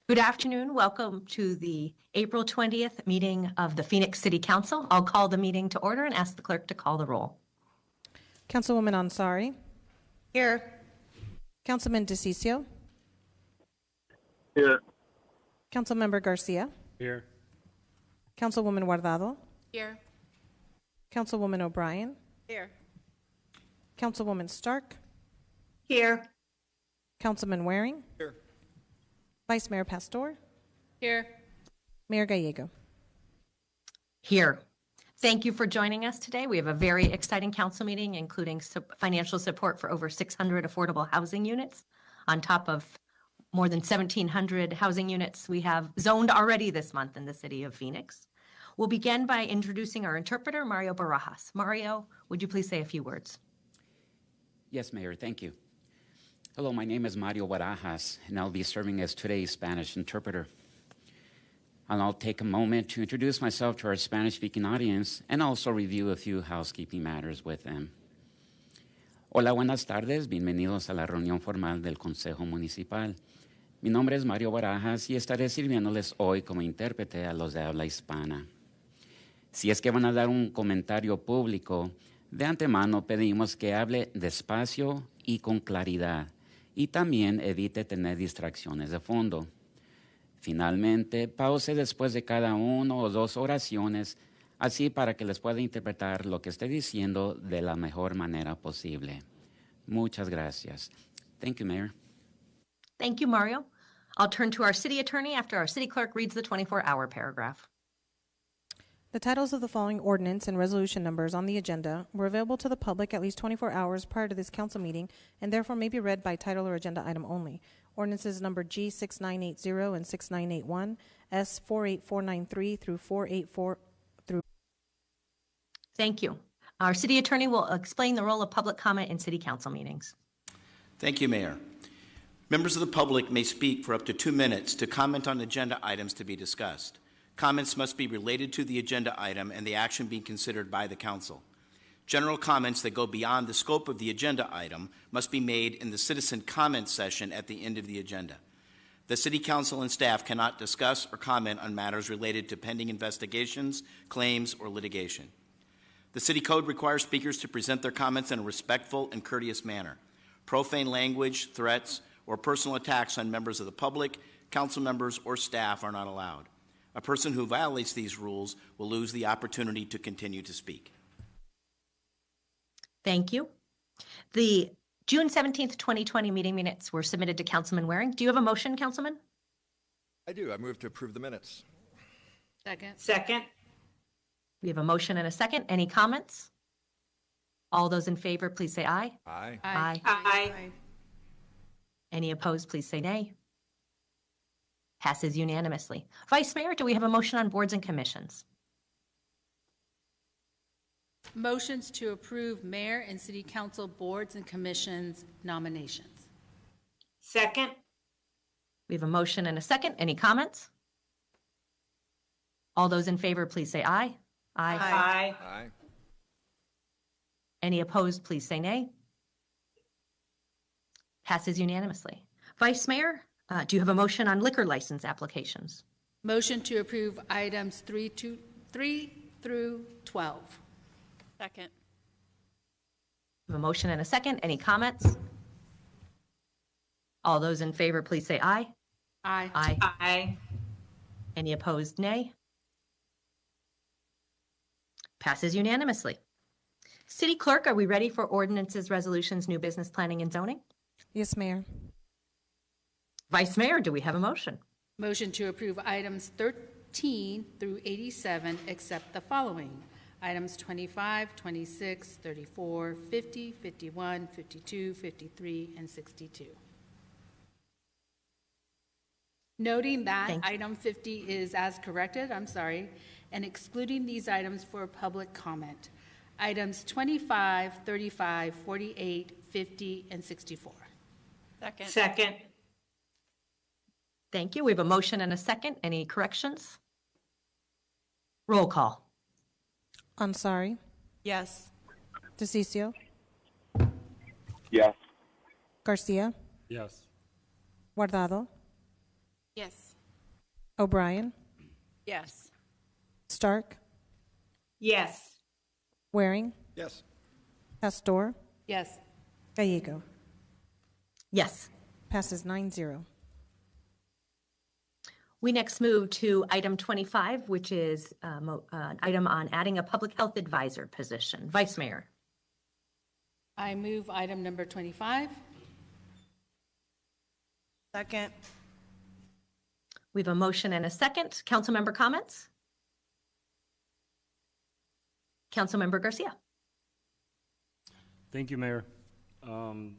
Good afternoon. Welcome to the April 20th meeting of the Phoenix City Council. I'll call the meeting to order and ask the clerk to call the roll. Councilwoman Ansari. Here. Councilman DeCiccio. Here. Councilmember Garcia. Here. Councilwoman Guardado. Here. Councilwoman O'Brien. Here. Councilwoman Stark. Here. Councilman Waring. Here. Vice Mayor Pastor. Here. Mayor Gallego. Here. Thank you for joining us today. We have a very exciting council meeting, including financial support for over 600 affordable housing units, on top of more than 1,700 housing units we have zoned already this month in the city of Phoenix. We'll begin by introducing our interpreter, Mario Barajas. Mario, would you please say a few words? Yes, Mayor, thank you. Hello, my name is Mario Barajas, and I'll be serving as today's Spanish interpreter. And I'll take a moment to introduce myself to our Spanish-speaking audience and also review a few housekeeping matters with them. Hola, buenas tardes. Bienvenidos a la reunión formal del Consejo Municipal. Mi nombre es Mario Barajas y estaré sirviéndoles hoy como intérprete a los de habla hispana. Si es que van a dar un comentario público, de antemano pedimos que hable despacio y con claridad, y también evite tener distracciones de fondo. Finalmente, pause después de cada uno o dos oraciones, así para que les pueda interpretar lo que esté diciendo de la mejor manera posible. Muchas gracias. Thank you, Mayor. Thank you, Mario. I'll turn to our city attorney after our city clerk reads the 24-hour paragraph. The titles of the following ordinance and resolution numbers on the agenda were available to the public at least 24 hours prior to this council meeting and therefore may be read by title or agenda item only. Ordinances number G6980 and 6981, S48493 through 484 through. Thank you. Our city attorney will explain the role of public comment in city council meetings. Thank you, Mayor. Members of the public may speak for up to 2 minutes to comment on agenda items to be discussed. Comments must be related to the agenda item and the action being considered by the council. General comments that go beyond the scope of the agenda item must be made in the citizen comment session at the end of the agenda. The City Council and staff cannot discuss or comment on matters related to pending investigations, claims, or litigation. The City Code requires speakers to present their comments in a respectful and courteous manner. Profane language, threats, or personal attacks on members of the public, council members, or staff are not allowed. A person who violates these rules will lose the opportunity to continue to speak. Thank you. The June 17th, 2020 meeting minutes were submitted to Councilman Waring. Do you have a motion, Councilman? I do. I move to approve the minutes. Second. We have a motion and a second. Any comments? All those in favor, please say aye. Aye. Aye. Aye. Any opposed, please say nay. Passes unanimously. Vice Mayor, do we have a motion on boards and commissions? Motions to approve mayor and city council boards and commissions nominations. Second. We have a motion and a second. Any comments? All those in favor, please say aye. Aye. Aye. Any opposed, please say nay. Passes unanimously. Vice Mayor, do you have a motion on liquor license applications? Motion to approve items 3 through 12. Second. We have a motion and a second. Any comments? All those in favor, please say aye. Aye. Aye. Aye. Any opposed, nay. Passes unanimously. City Clerk, are we ready for ordinances, resolutions, new business planning, and zoning? Yes, Mayor. Vice Mayor, do we have a motion? Motion to approve items 13 through 87, except the following. Items 25, 26, 34, 50, 51, 52, 53, and 62. Noting that Thank you. item 50 is as corrected, and excluding these items for public comment. Items 25, 35, 48, 50, and 64. Second. Thank you. We have a motion and a second. Any corrections? Roll call. Ansari. Yes. DeCiccio. Yes. Garcia, Yes. Guardado, Yes. O'Brien, Yes. Stark, Yes. Waring, Yes. Pastor, Yes. Gallego. Yes. Passes 9-0. We next move to item 25, which is an item on adding a public health advisor position. Vice Mayor. I move item number 25. Second. We have a motion and a second. Councilmember comments? Councilmember Garcia. Thank you, Mayor.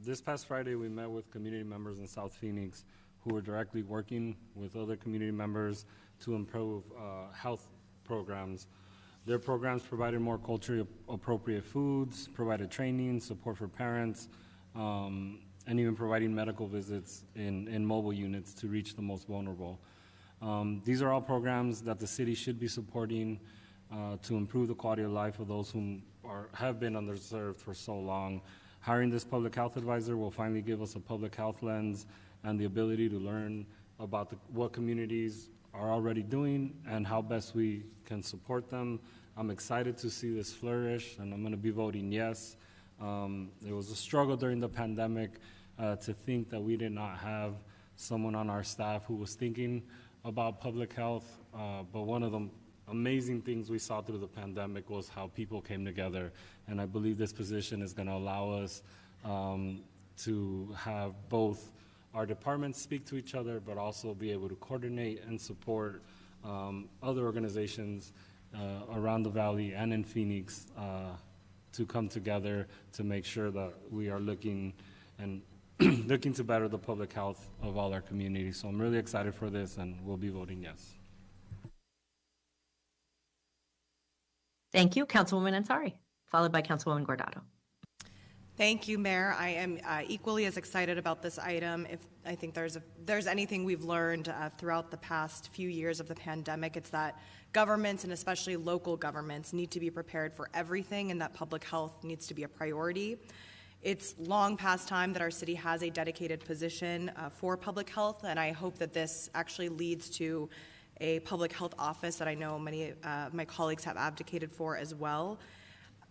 This past Friday, we met with community members in South Phoenix who are directly working with other community members to improve health programs. Their programs provided more culturally appropriate foods, provided training, support for parents, and even providing medical visits in mobile units to reach the most vulnerable. These are all programs that the city should be supporting to improve the quality of life of those who have been underserved for so long. Hiring this public health advisor will finally give us a public health lens and the ability to learn about what communities are already doing and how best we can support them. I'm excited to see this flourish, and I'm going to be voting yes. It was a struggle during the pandemic to think that we did not have someone on our staff who was thinking about public health, but one of the amazing things we saw through the pandemic was how people came together, and I believe this position is going to allow us to have both our departments speak to each other, but also be able to coordinate and support other organizations around the valley and in Phoenix to come together to make sure that we are looking and looking to better the public health of all our communities. So I'm really excited for this, and we'll be voting yes. Thank you. Councilwoman Ansari, followed by Councilwoman Guardado. Thank you, Mayor. I am equally as excited about this item. If I think there's anything we've learned throughout the past few years of the pandemic, it's that governments and especially local governments need to be prepared for everything, and that public health needs to be a priority. It's long past time that our city has a dedicated position for public health, and I hope that this actually leads to a public health office that I know many of my colleagues have advocated for as well.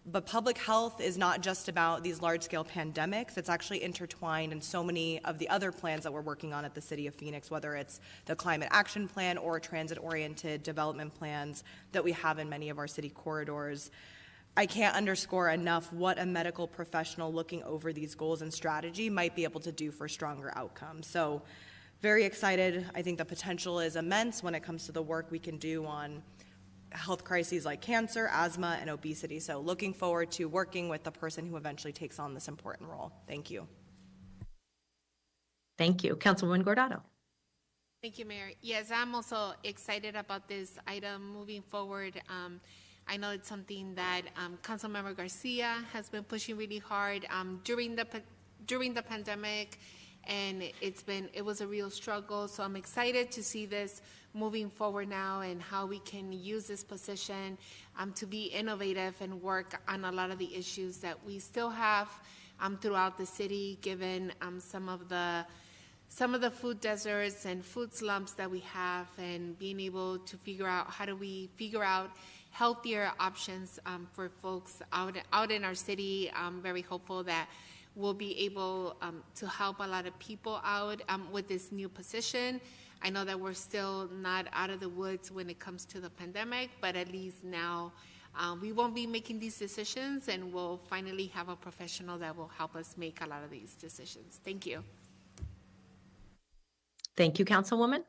But public health is not just about these large-scale pandemics. It's actually intertwined in so many of the other plans that we're working on at the City of Phoenix, whether it's the Climate Action Plan or transit-oriented development plans that we have in many of our city corridors. I can't underscore enough what a medical professional looking over these goals and strategy might be able to do for stronger outcomes. So very excited. I think the potential is immense when it comes to the work we can do on health crises like cancer, asthma, and obesity. So looking forward to working with the person who eventually takes on this important role. Thank you. Thank you. Councilwoman Guardado. Thank you, Mayor. Yes, I'm also excited about this item moving forward. I know it's something that Councilmember Garcia has been pushing really hard during the pandemic, and it was a real struggle. So I'm excited to see this moving forward now and how we can use this position to be innovative and work on a lot of the issues that we still have throughout the city, given some of the food deserts and food slumps that we have, and being able to figure out how do we figure out healthier options for folks out in our city. I'm very hopeful that we'll be able to help a lot of people out with this new position. I know that we're still not out of the woods when it comes to the pandemic, but at least now we won't be making these decisions, and we'll finally have a professional that will help us make a lot of these decisions. Thank you. Thank you, Councilwoman.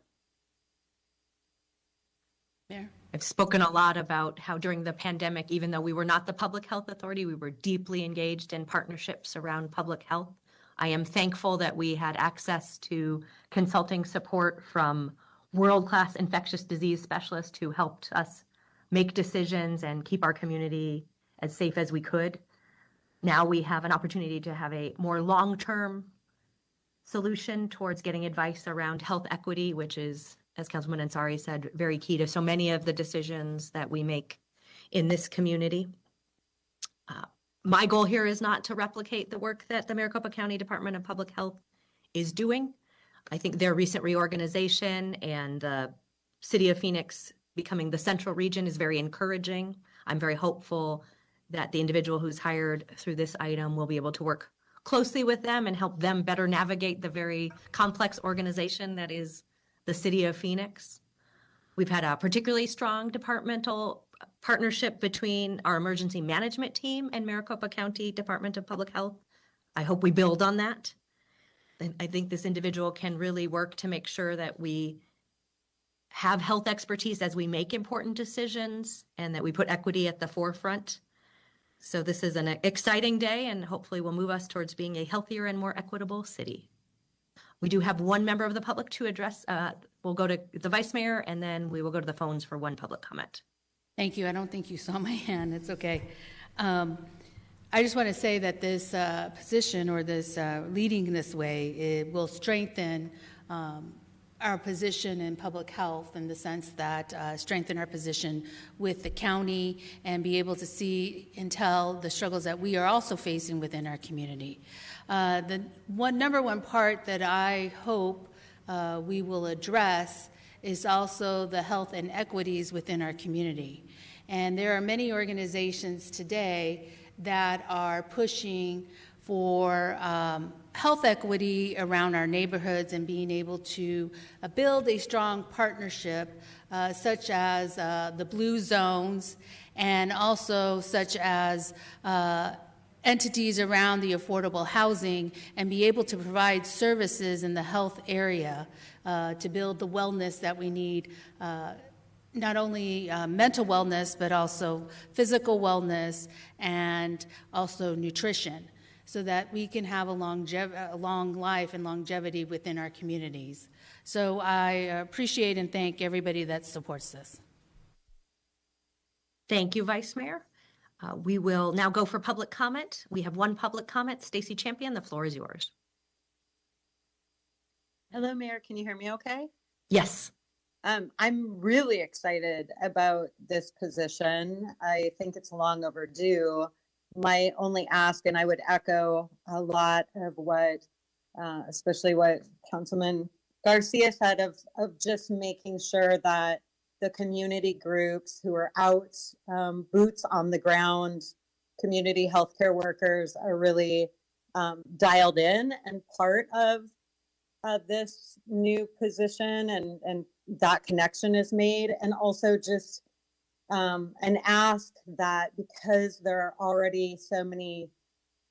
Mayor? I've spoken a lot about how during the pandemic, even though we were not the public health authority, we were deeply engaged in partnerships around public health. I am thankful that we had access to consulting support from world-class infectious disease specialists who helped us make decisions and keep our community as safe as we could. Now we have an opportunity to have a more long-term solution towards getting advice around health equity, which is, as Councilman Ansari said, very key to so many of the decisions that we make in this community. My goal here is not to replicate the work that the Maricopa County Department of Public Health is doing. I think their recent reorganization and the City of Phoenix becoming the central region is very encouraging. I'm very hopeful that the individual who's hired through this item will be able to work closely with them and help them better navigate the very complex organization that is the City of Phoenix. We've had a particularly strong departmental partnership between our emergency management team and Maricopa County Department of Public Health. I hope we build on that. And I think this individual can really work to make sure that we have health expertise as we make important decisions and that we put equity at the forefront. So this is an exciting day and hopefully will move us towards being a healthier and more equitable city. We do have one member of the public to address. We'll go to the vice mayor and then we will go to the phones for one public comment. Thank you. I don't think you saw my hand. It's okay. I just want to say that this position or this leading this way, it will strengthen our position in public health in the sense that strengthen our position with the county and be able to see and tell the struggles that we are also facing within our community. The number one part that I hope we will address is also the health inequities within our community. And there are many organizations today that are pushing for health equity around our neighborhoods and being able to build a strong partnership such as the Blue Zones and also such as entities around the affordable housing and be able to provide services in the health area to build the wellness that we need, not only mental wellness, but also physical wellness and also nutrition, so that we can have a long life and longevity within our communities. So I appreciate and thank everybody that supports this. Thank you, Vice Mayor. We will now go for public comment. We have one public comment. Stacy Champion, the floor is yours. Hello, Mayor. Can you hear me okay? Yes. I'm really excited about this position. I think it's long overdue. My only ask, and I would echo a lot of what, especially what Councilman Garcia said, of just making sure that the community groups who are out, boots on the ground, community healthcare workers are really dialed in and part of this new position, and that connection is made. And also just an ask that because there are already so many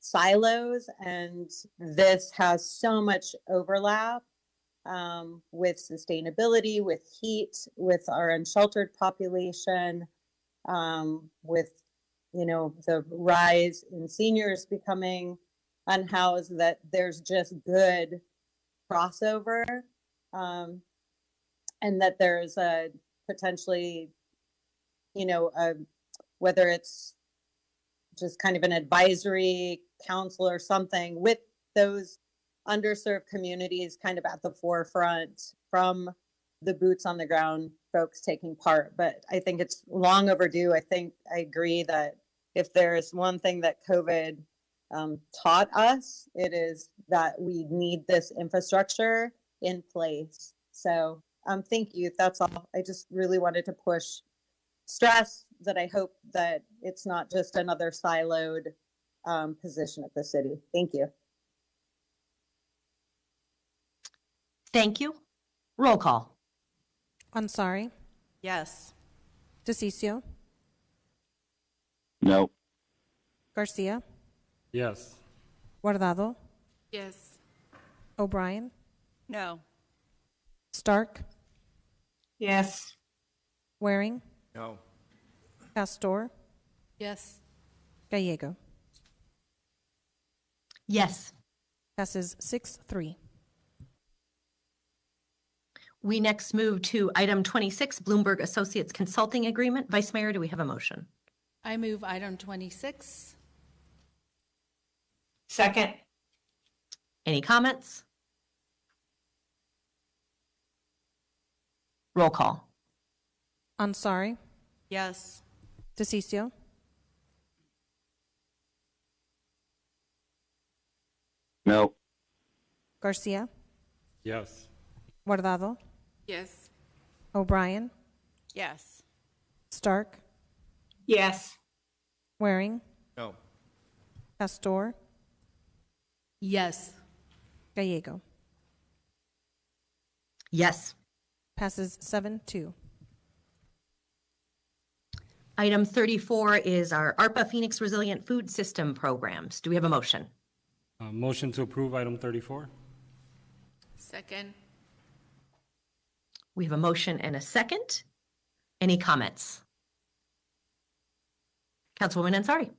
silos and this has so much overlap with sustainability, with heat, with our unsheltered population, with, you know, the rise in seniors becoming unhoused, that there's just good crossover, and that there's a potentially, you know, whether it's just kind of an advisory council or something with those underserved communities kind of at the forefront from the boots on the ground folks taking part. But I think it's long overdue. I think I agree that if there's one thing that COVID taught us, it is that we need this infrastructure in place. So thank you. That's all. I just really wanted to stress that I hope that it's not just another siloed position at the city. Thank you. Thank you. Roll call. Ansari, Yes. DeCiccio, No. Garcia, Yes. Guardado, Yes. O'Brien, No. Stark, Yes. Waring, No. Pastor, Yes. Gallego. Yes. Passes 6-3. We next move to item 26, Bloomberg Associates Consulting Agreement. Vice Mayor, do we have a motion? I move item 26. Second. Any comments? Roll call. Ansari, Yes. DeCiccio, No. Garcia, Yes. Guardado, Yes. O'Brien, Yes. Stark, Yes. Waring, No. Pastor, Yes. Gallego. Yes. Passes 7-2. Item 34 is our ARPA Phoenix Resilient Food System programs. Do we have a motion? Motion to approve item 34. Second. We have a motion and a second. Any comments? Councilwoman Ansari.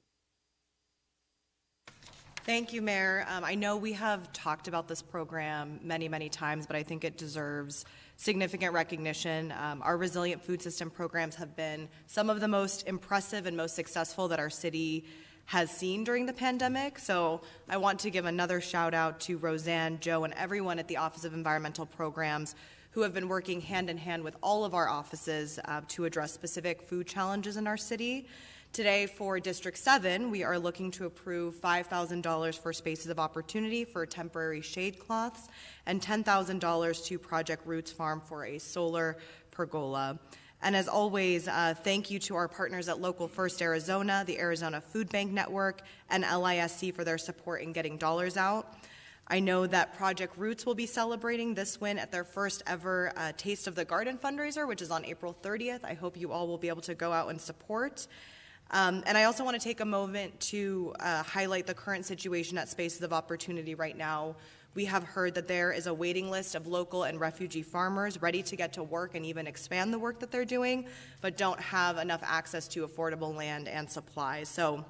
Thank you, Mayor. I know we have talked about this program many, many times, but I think it deserves significant recognition. Our resilient food system programs have been some of the most impressive and most successful that our city has seen during the pandemic. So I want to give another shout out to Roseanne, Joe, and everyone at the Office of Environmental Programs who have been working hand in hand with all of our offices to address specific food challenges in our city. Today, for District 7, we are looking to approve $5,000 for Spaces of Opportunity for temporary shade cloths and $10,000 to Project Roots Farm for a solar pergola. And as always, thank you to our partners at Local First Arizona, the Arizona Food Bank Network, and LISC for their support in getting dollars out. I know that Project Roots will be celebrating this win at their first ever Taste of the Garden fundraiser, which is on April 30th. I hope you all will be able to go out and support. And I also want to take a moment to highlight the current situation at Spaces of Opportunity right now. We have heard that there is a waiting list of local and refugee farmers ready to get to work and even expand the work that they're doing, but don't have enough access to affordable land and supplies. So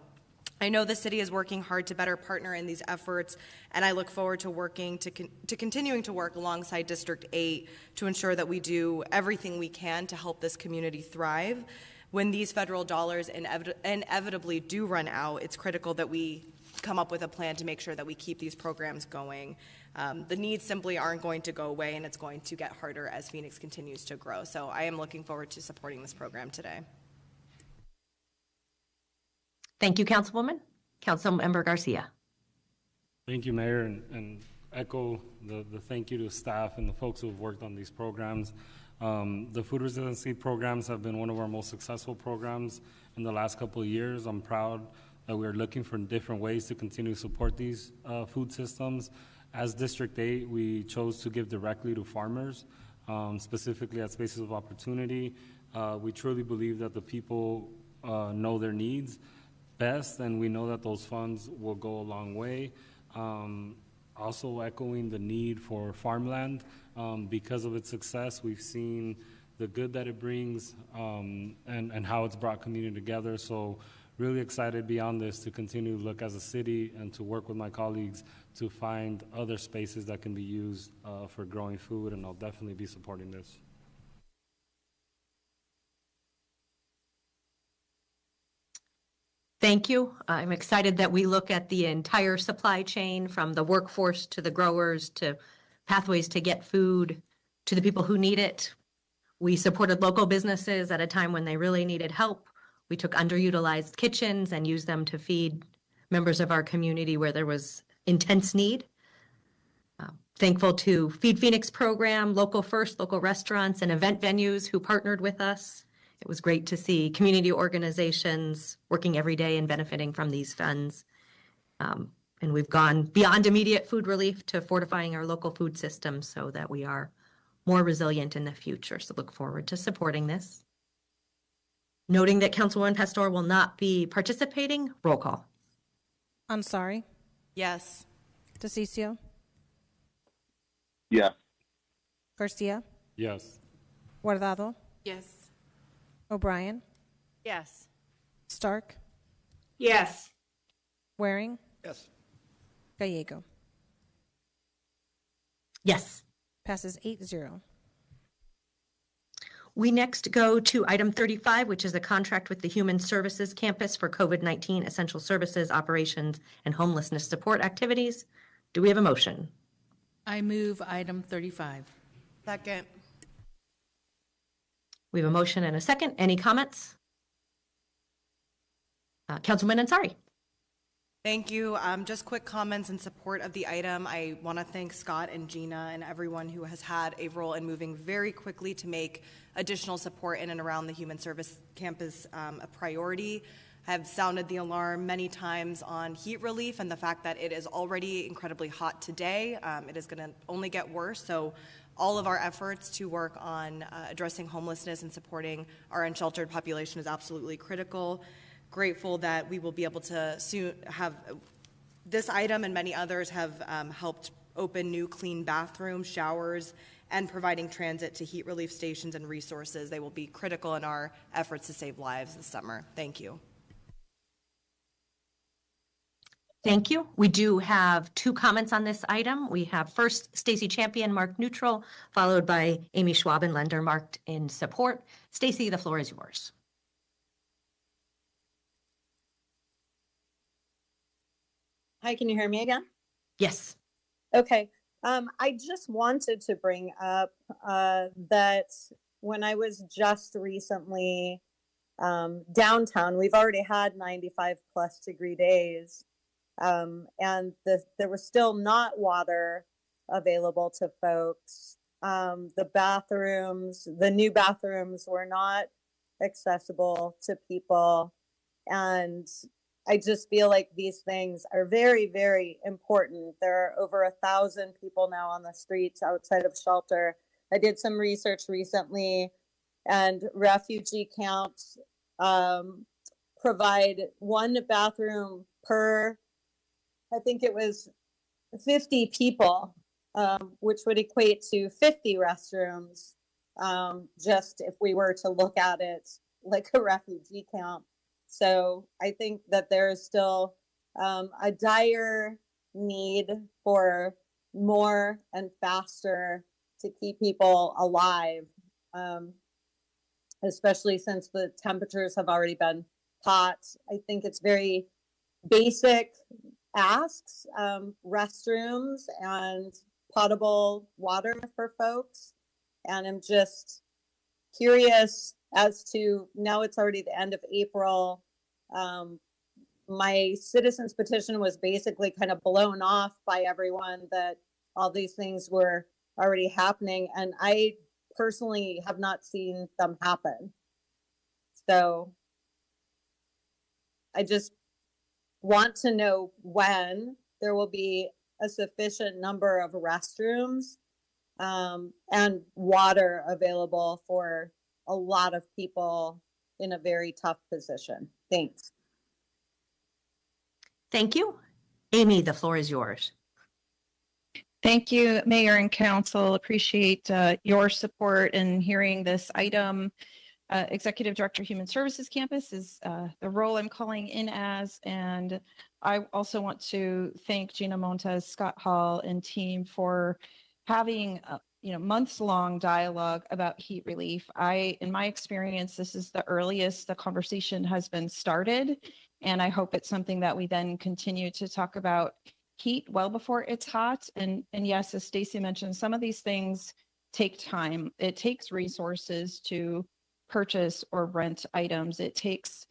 I know the city is working hard to better partner in these efforts, and I look forward to working to continuing to work alongside District 8 to ensure that we do everything we can to help this community thrive. When these federal dollars inevitably do run out, it's critical that we come up with a plan to make sure that we keep these programs going. The needs simply aren't going to go away, and it's going to get harder as Phoenix continues to grow. So I am looking forward to supporting this program today. Thank you, Councilwoman. Councilmember Garcia. Thank you, Mayor, and echo the thank you to staff and the folks who have worked on these programs. The food resiliency programs have been one of our most successful programs in the last couple of years. I'm proud that we're looking for different ways to continue to support these food systems. As District 8, we chose to give directly to farmers, specifically at Spaces of Opportunity. We truly believe that the people know their needs best, and we know that those funds will go a long way. Also echoing the need for farmland. Because of its success, we've seen the good that it brings and how it's brought community together. So really excited beyond this to continue to look as a city and to work with my colleagues to find other spaces that can be used for growing food, and I'll definitely be supporting this. Thank you. I'm excited that we look at the entire supply chain, from the workforce to the growers to pathways to get food to the people who need it. We supported local businesses at a time when they really needed help. We took underutilized kitchens and used them to feed members of our community where there was intense need. Thankful to Feed Phoenix program, Local First, local restaurants, and event venues who partnered with us. It was great to see community organizations working every day and benefiting from these funds. And we've gone beyond immediate food relief to fortifying our local food system so that we are more resilient in the future. So look forward to supporting this. Noting that Councilwoman Pastor will not be participating, roll call. Ansari, Yes. DeCiccio, Yes. Garcia, Yes. Guardado, Yes. O'Brien, Yes. Stark, Yes. Waring, Yes. Gallego. Yes. Passes 8-0. We next go to item 35, which is a contract with the Human Services Campus for COVID-19 essential services, operations, and homelessness support activities. Do we have a motion? I move item 35. Second. We have a motion and a second. Any comments? Councilman Ansari. Thank you. Just quick comments in support of the item. I want to thank Scott and Gina and everyone who has had a role in moving very quickly to make additional support in and around the Human Service Campus a priority. I have sounded the alarm many times on heat relief and the fact that it is already incredibly hot today. It is going to only get worse. So all of our efforts to work on addressing homelessness and supporting our unsheltered population is absolutely critical. Grateful that we will be able to soon have this item and many others have helped open new clean bathrooms, showers, and providing transit to heat relief stations and resources. They will be critical in our efforts to save lives this summer. Thank you. Thank you. We do have 2 comments on this item. We have first Stacy Champion, marked neutral, followed by Amy Schwab and Lender, marked in support. Stacy, the floor is yours. Hi, can you hear me again? Yes. Okay. I just wanted to bring up that when I was just recently downtown, we've already had 95 plus degree days, and there was still not water available to folks. The bathrooms, the new bathrooms were not accessible to people. And I just feel like these things are very, very important. There are over 1,000 people now on the streets outside of shelter. I did some research recently, and refugee camps provide 1 bathroom per, I think it was 50 people, which would equate to 50 restrooms, just if we were to look at it like a refugee camp. So I think that there is still a dire need for more and faster to keep people alive, especially since the temperatures have already been hot. I think it's very basic asks, restrooms and potable water for folks. And I'm just curious as to, now it's already the end of April. My citizens petition was basically kind of blown off by everyone that all these things were already happening. And I personally have not seen them happen. So I just want to know when there will be a sufficient number of restrooms and water available for a lot of people in a very tough position. Thanks. Thank you. Amy, the floor is yours. Thank you, Mayor and Council. Appreciate your support in hearing this item. Executive Director, Human Services Campus is the role I'm calling in as, and I also want to thank Gina Montes, Scott Hall, and team for having months-long dialogue about heat relief. In my experience, this is the earliest the conversation has been started, and I hope it's something that we then continue to talk about heat well before it's hot. And yes, as Stacy mentioned, some of these things take time. It takes resources to purchase or rent items. It takes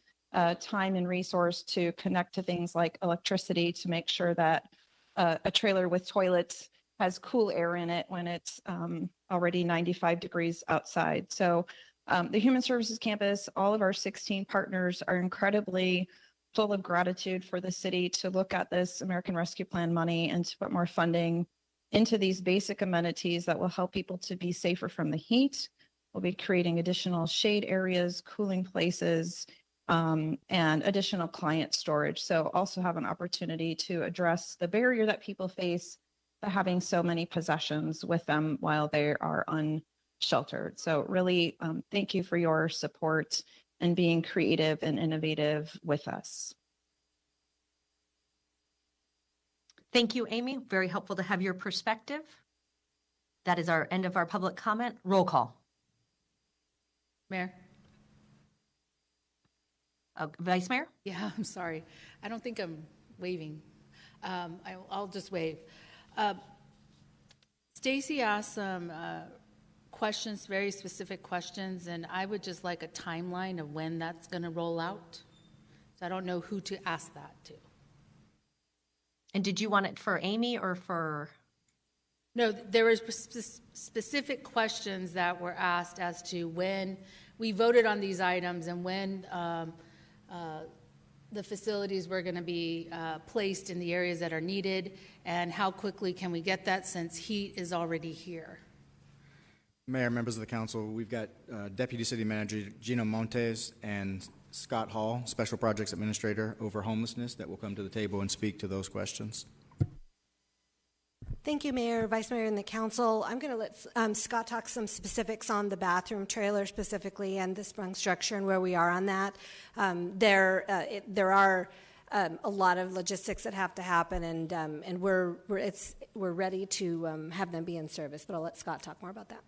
time and resource to connect to things like electricity to make sure that a trailer with toilets has cool air in it when it's already 95 degrees outside. So the Human Services Campus, all of our 16 partners are incredibly full of gratitude for the city to look at this American Rescue Plan money and to put more funding into these basic amenities that will help people to be safer from the heat. We'll be creating additional shade areas, cooling places, and additional client storage. So also have an opportunity to address the barrier that people face by having so many possessions with them while they are unsheltered. So really, thank you for your support and being creative and innovative with us. Thank you, Amy. Very helpful to have your perspective. That is our end of our public comment. Roll call. Mayor? Vice Mayor? Yeah, I'm sorry. I don't think I'm waving. I'll just wave. Stacy asked some questions, very specific questions, and I would just like a timeline of when that's going to roll out. So I don't know who to ask that to. And did you want it for Amy or for? No, there were specific questions that were asked as to when we voted on these items and when the facilities were going to be placed in the areas that are needed, and how quickly can we get that since heat is already here. Mayor, members of the council, we've got Deputy City Manager Gino Montes and Scott Hall, Special Projects Administrator over homelessness, that will come to the table and speak to those questions. Thank you, Mayor, Vice Mayor, and the council. I'm going to let Scott talk some specifics on the bathroom trailer specifically and the sprung structure and where we are on that. There are a lot of logistics that have to happen, and we're ready to have them be in service. But I'll let Scott talk more about that.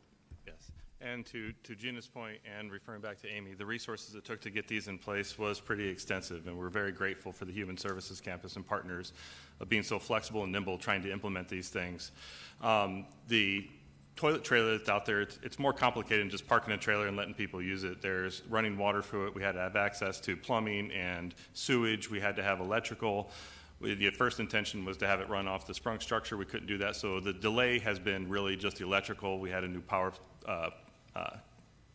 Yes, and to Gina's point, and referring back to Amy, the resources it took to get these in place was pretty extensive, and we're very grateful for the Human Services Campus and partners of being so flexible and nimble trying to implement these things. The toilet trailer that's out there, it's more complicated than just parking a trailer and letting people use it. There's running water through it. We had to have access to plumbing and sewage. We had to have electrical. The first intention was to have it run off the sprung structure. We couldn't do that, so the delay has been really just the electrical. We had a new power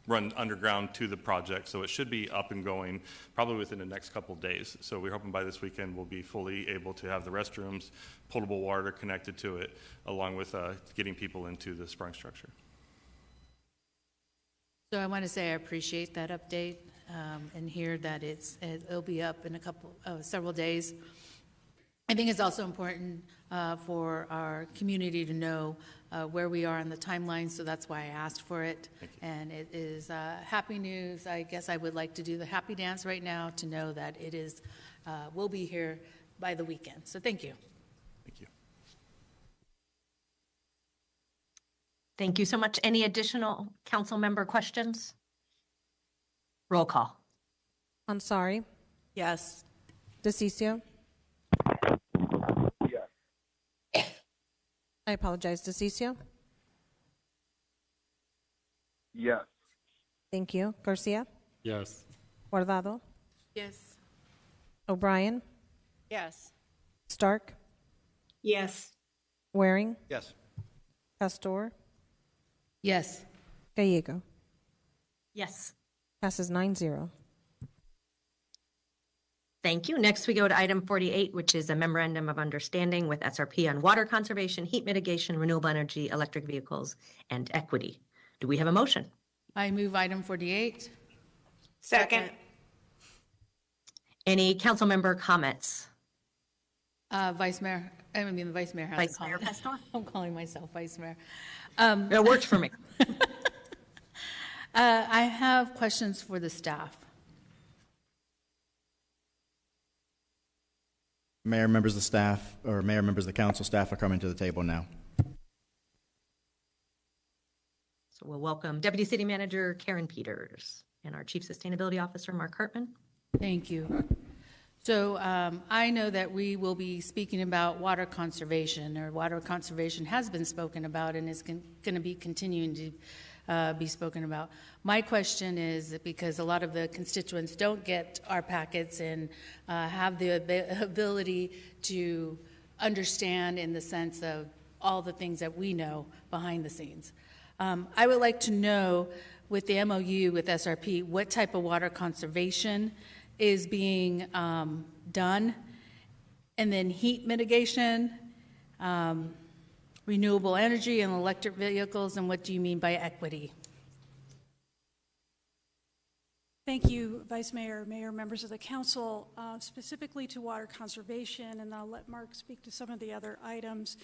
run underground to the project, so it should be up and going probably within the next couple of days. So we're hoping by this weekend we'll be fully able to have the restrooms, potable water connected to it, along with getting people into the sprung structure. So I want to say I appreciate that update and hear that it'll be up in several days. I think it's also important for our community to know where we are on the timeline, so that's why I asked for it. And it is happy news. I guess I would like to do the happy dance right now to know that it is will be here by the weekend. So thank you. Thank you. Thank you so much. Any additional council member questions? Roll call. Ansari. Yes. DeCiccio. I apologize. DeCiccio. Yes. Thank you. Garcia. Yes. Guardado. Yes. O'Brien. Yes. Stark. Yes. Waring. Yes. Pastor. Yes. Gallego. Yes. Passes 9-0. Thank you. Next, we go to item 48, which is a memorandum of understanding with SRP on water conservation, heat mitigation, renewable energy, electric vehicles, and equity. Do we have a motion? I move item 48. Second. Any council member comments? The Vice Mayor has Vice to call Mayor me. Pastor? I'm calling myself Vice Mayor. It works for me. I have questions for the staff. Mayor, members of the staff, or Mayor, members of the council, staff are coming to the table now. So we'll welcome Deputy City Manager Karen Peters and our Chief Sustainability Officer Mark Hartman. Thank you. So I know that we will be speaking about water conservation, or water conservation has been spoken about and is going to be continuing to be spoken about. My question is, because a lot of the constituents don't get our packets and have the ability to understand in the sense of all the things that we know behind the scenes. I would like to know, with the MOU with SRP, what type of water conservation is being done, and then heat mitigation, renewable energy and electric vehicles, and what do you mean by equity? Thank you, Vice Mayor, Mayor, members of the council. Specifically to water conservation, and I'll let Mark speak to some of the other items.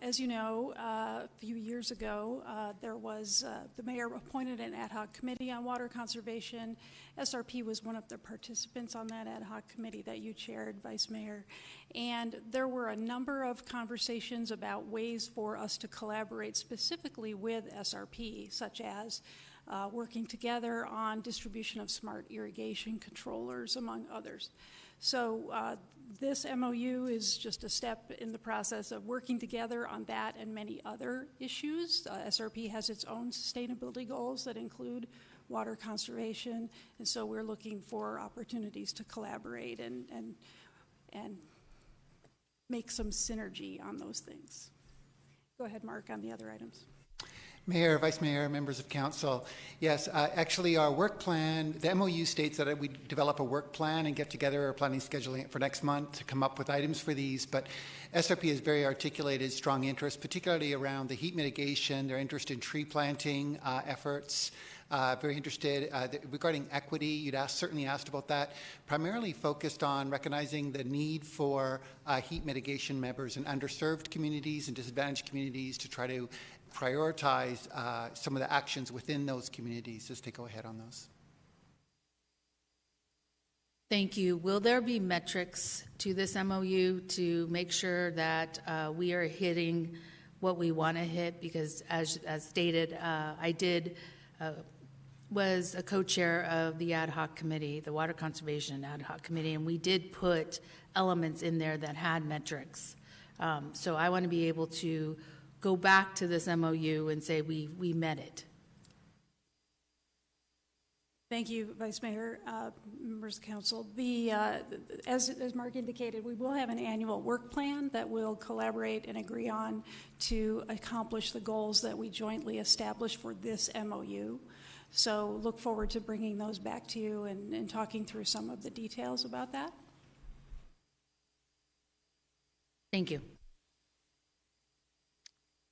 As you know, a few years ago, there was, the mayor appointed an ad hoc committee on water conservation. SRP was one of the participants on that ad hoc committee that you chaired, Vice Mayor. And there were a number of conversations about ways for us to collaborate specifically with SRP, such as working together on distribution of smart irrigation controllers, among others. So this MOU is just a step in the process of working together on that and many other issues. SRP has its own sustainability goals that include water conservation, and so we're looking for opportunities to collaborate and make some synergy on those things. Go ahead, Mark, on the other items. Mayor, Vice Mayor, members of council. Yes, actually our work plan, the MOU states that we develop a work plan and get together, our planning scheduling for next month to come up with items for these, but SRP has very articulated strong interest, particularly around the heat mitigation, their interest in tree planting efforts, very interested regarding equity. You'd certainly asked about that, primarily focused on recognizing the need for heat mitigation members in underserved communities and disadvantaged communities to try to prioritize some of the actions within those communities. Just to go ahead on those. Thank you. Will there be metrics to this MOU to make sure that we are hitting what we want to hit? Because as stated, was a co-chair of the ad hoc committee, the Water Conservation Ad Hoc Committee, and we did put elements in there that had metrics. So I want to be able to go back to this MOU and say we met it. Thank you, Vice Mayor, members of council. As Mark indicated, we will have an annual work plan that we'll collaborate and agree on to accomplish the goals that we jointly established for this MOU. So look forward to bringing those back to you and talking through some of the details about that. Thank you.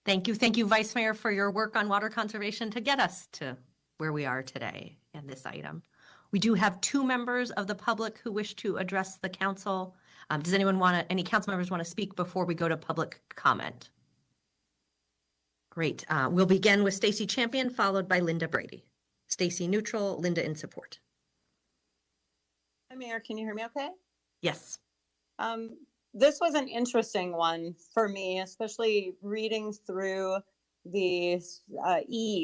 Thank you. Thank you, Vice Mayor, for your work on water conservation to get us to where we are today in this item. We do have 2 members of the public who wish to address the council. Does any council members want to speak before we go to public comment? Great. We'll begin with Stacy Champion, followed by Linda Brady. Stacy neutral, Linda in support. Hi, Mayor. Can you hear me okay? Yes. This was an interesting one for me, especially reading through the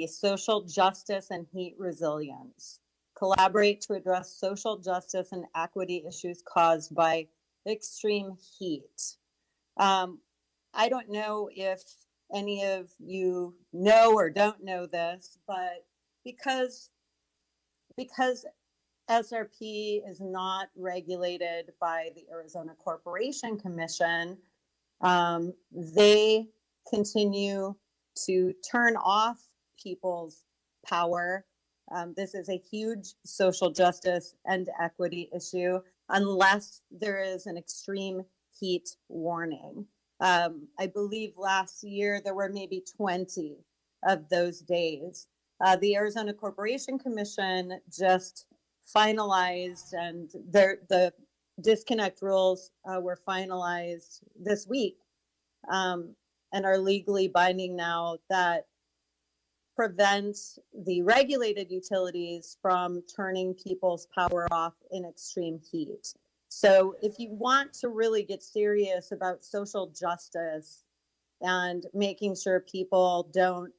social justice and heat resilience. Collaborate to address social justice and equity issues caused by extreme heat. I don't know if any of you know or don't know this, but because SRP is not regulated by the Arizona Corporation Commission, they continue to turn off people's power. This is a huge social justice and equity issue unless there is an extreme heat warning. I believe last year there were maybe 20 of those days. The Arizona Corporation Commission just finalized, and the disconnect rules were finalized this week and are legally binding now, that prevents the regulated utilities from turning people's power off in extreme heat. So if you want to really get serious about social justice and making sure people don't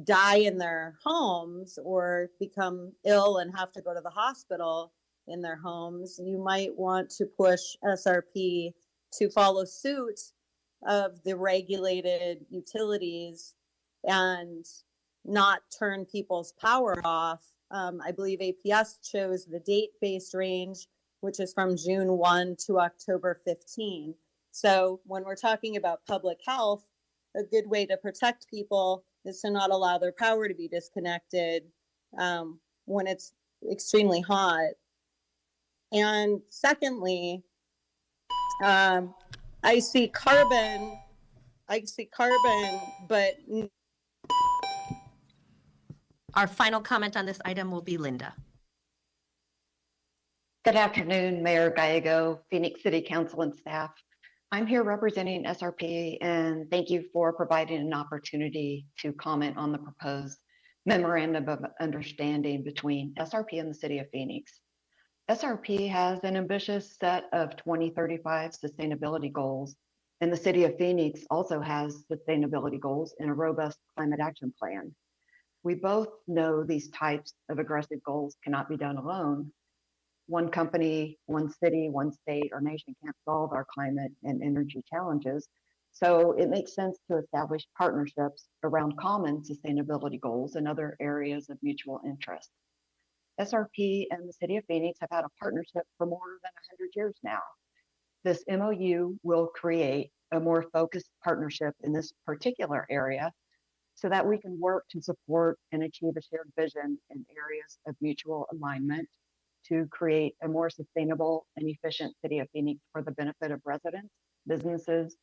die in their homes or become ill and have to go to the hospital in their homes, you might want to push SRP to follow suit of the regulated utilities and not turn people's power off. I believe APS chose the date-based range, which is from June 1 to October 15. So when we're talking about public health, a good way to protect people is to not allow their power to be disconnected when it's extremely hot. And secondly, I see carbon, but our final comment on this item will be Linda. Good afternoon, Mayor Gallego, Phoenix City Council and staff. I'm here representing SRP, and thank you for providing an opportunity to comment on the proposed memorandum of understanding between SRP and the City of Phoenix. SRP has an ambitious set of 2035 sustainability goals, and the City of Phoenix also has sustainability goals and a robust climate action plan. We both know these types of aggressive goals cannot be done alone. One company, one city, one state, or nation can't solve our climate and energy challenges. So it makes sense to establish partnerships around common sustainability goals and other areas of mutual interest. SRP and the City of Phoenix have had a partnership for more than 100 years now. This MOU will create a more focused partnership in this particular area so that we can work to support and achieve a shared vision in areas of mutual alignment to create a more sustainable and efficient city of Phoenix for the benefit of residents, businesses,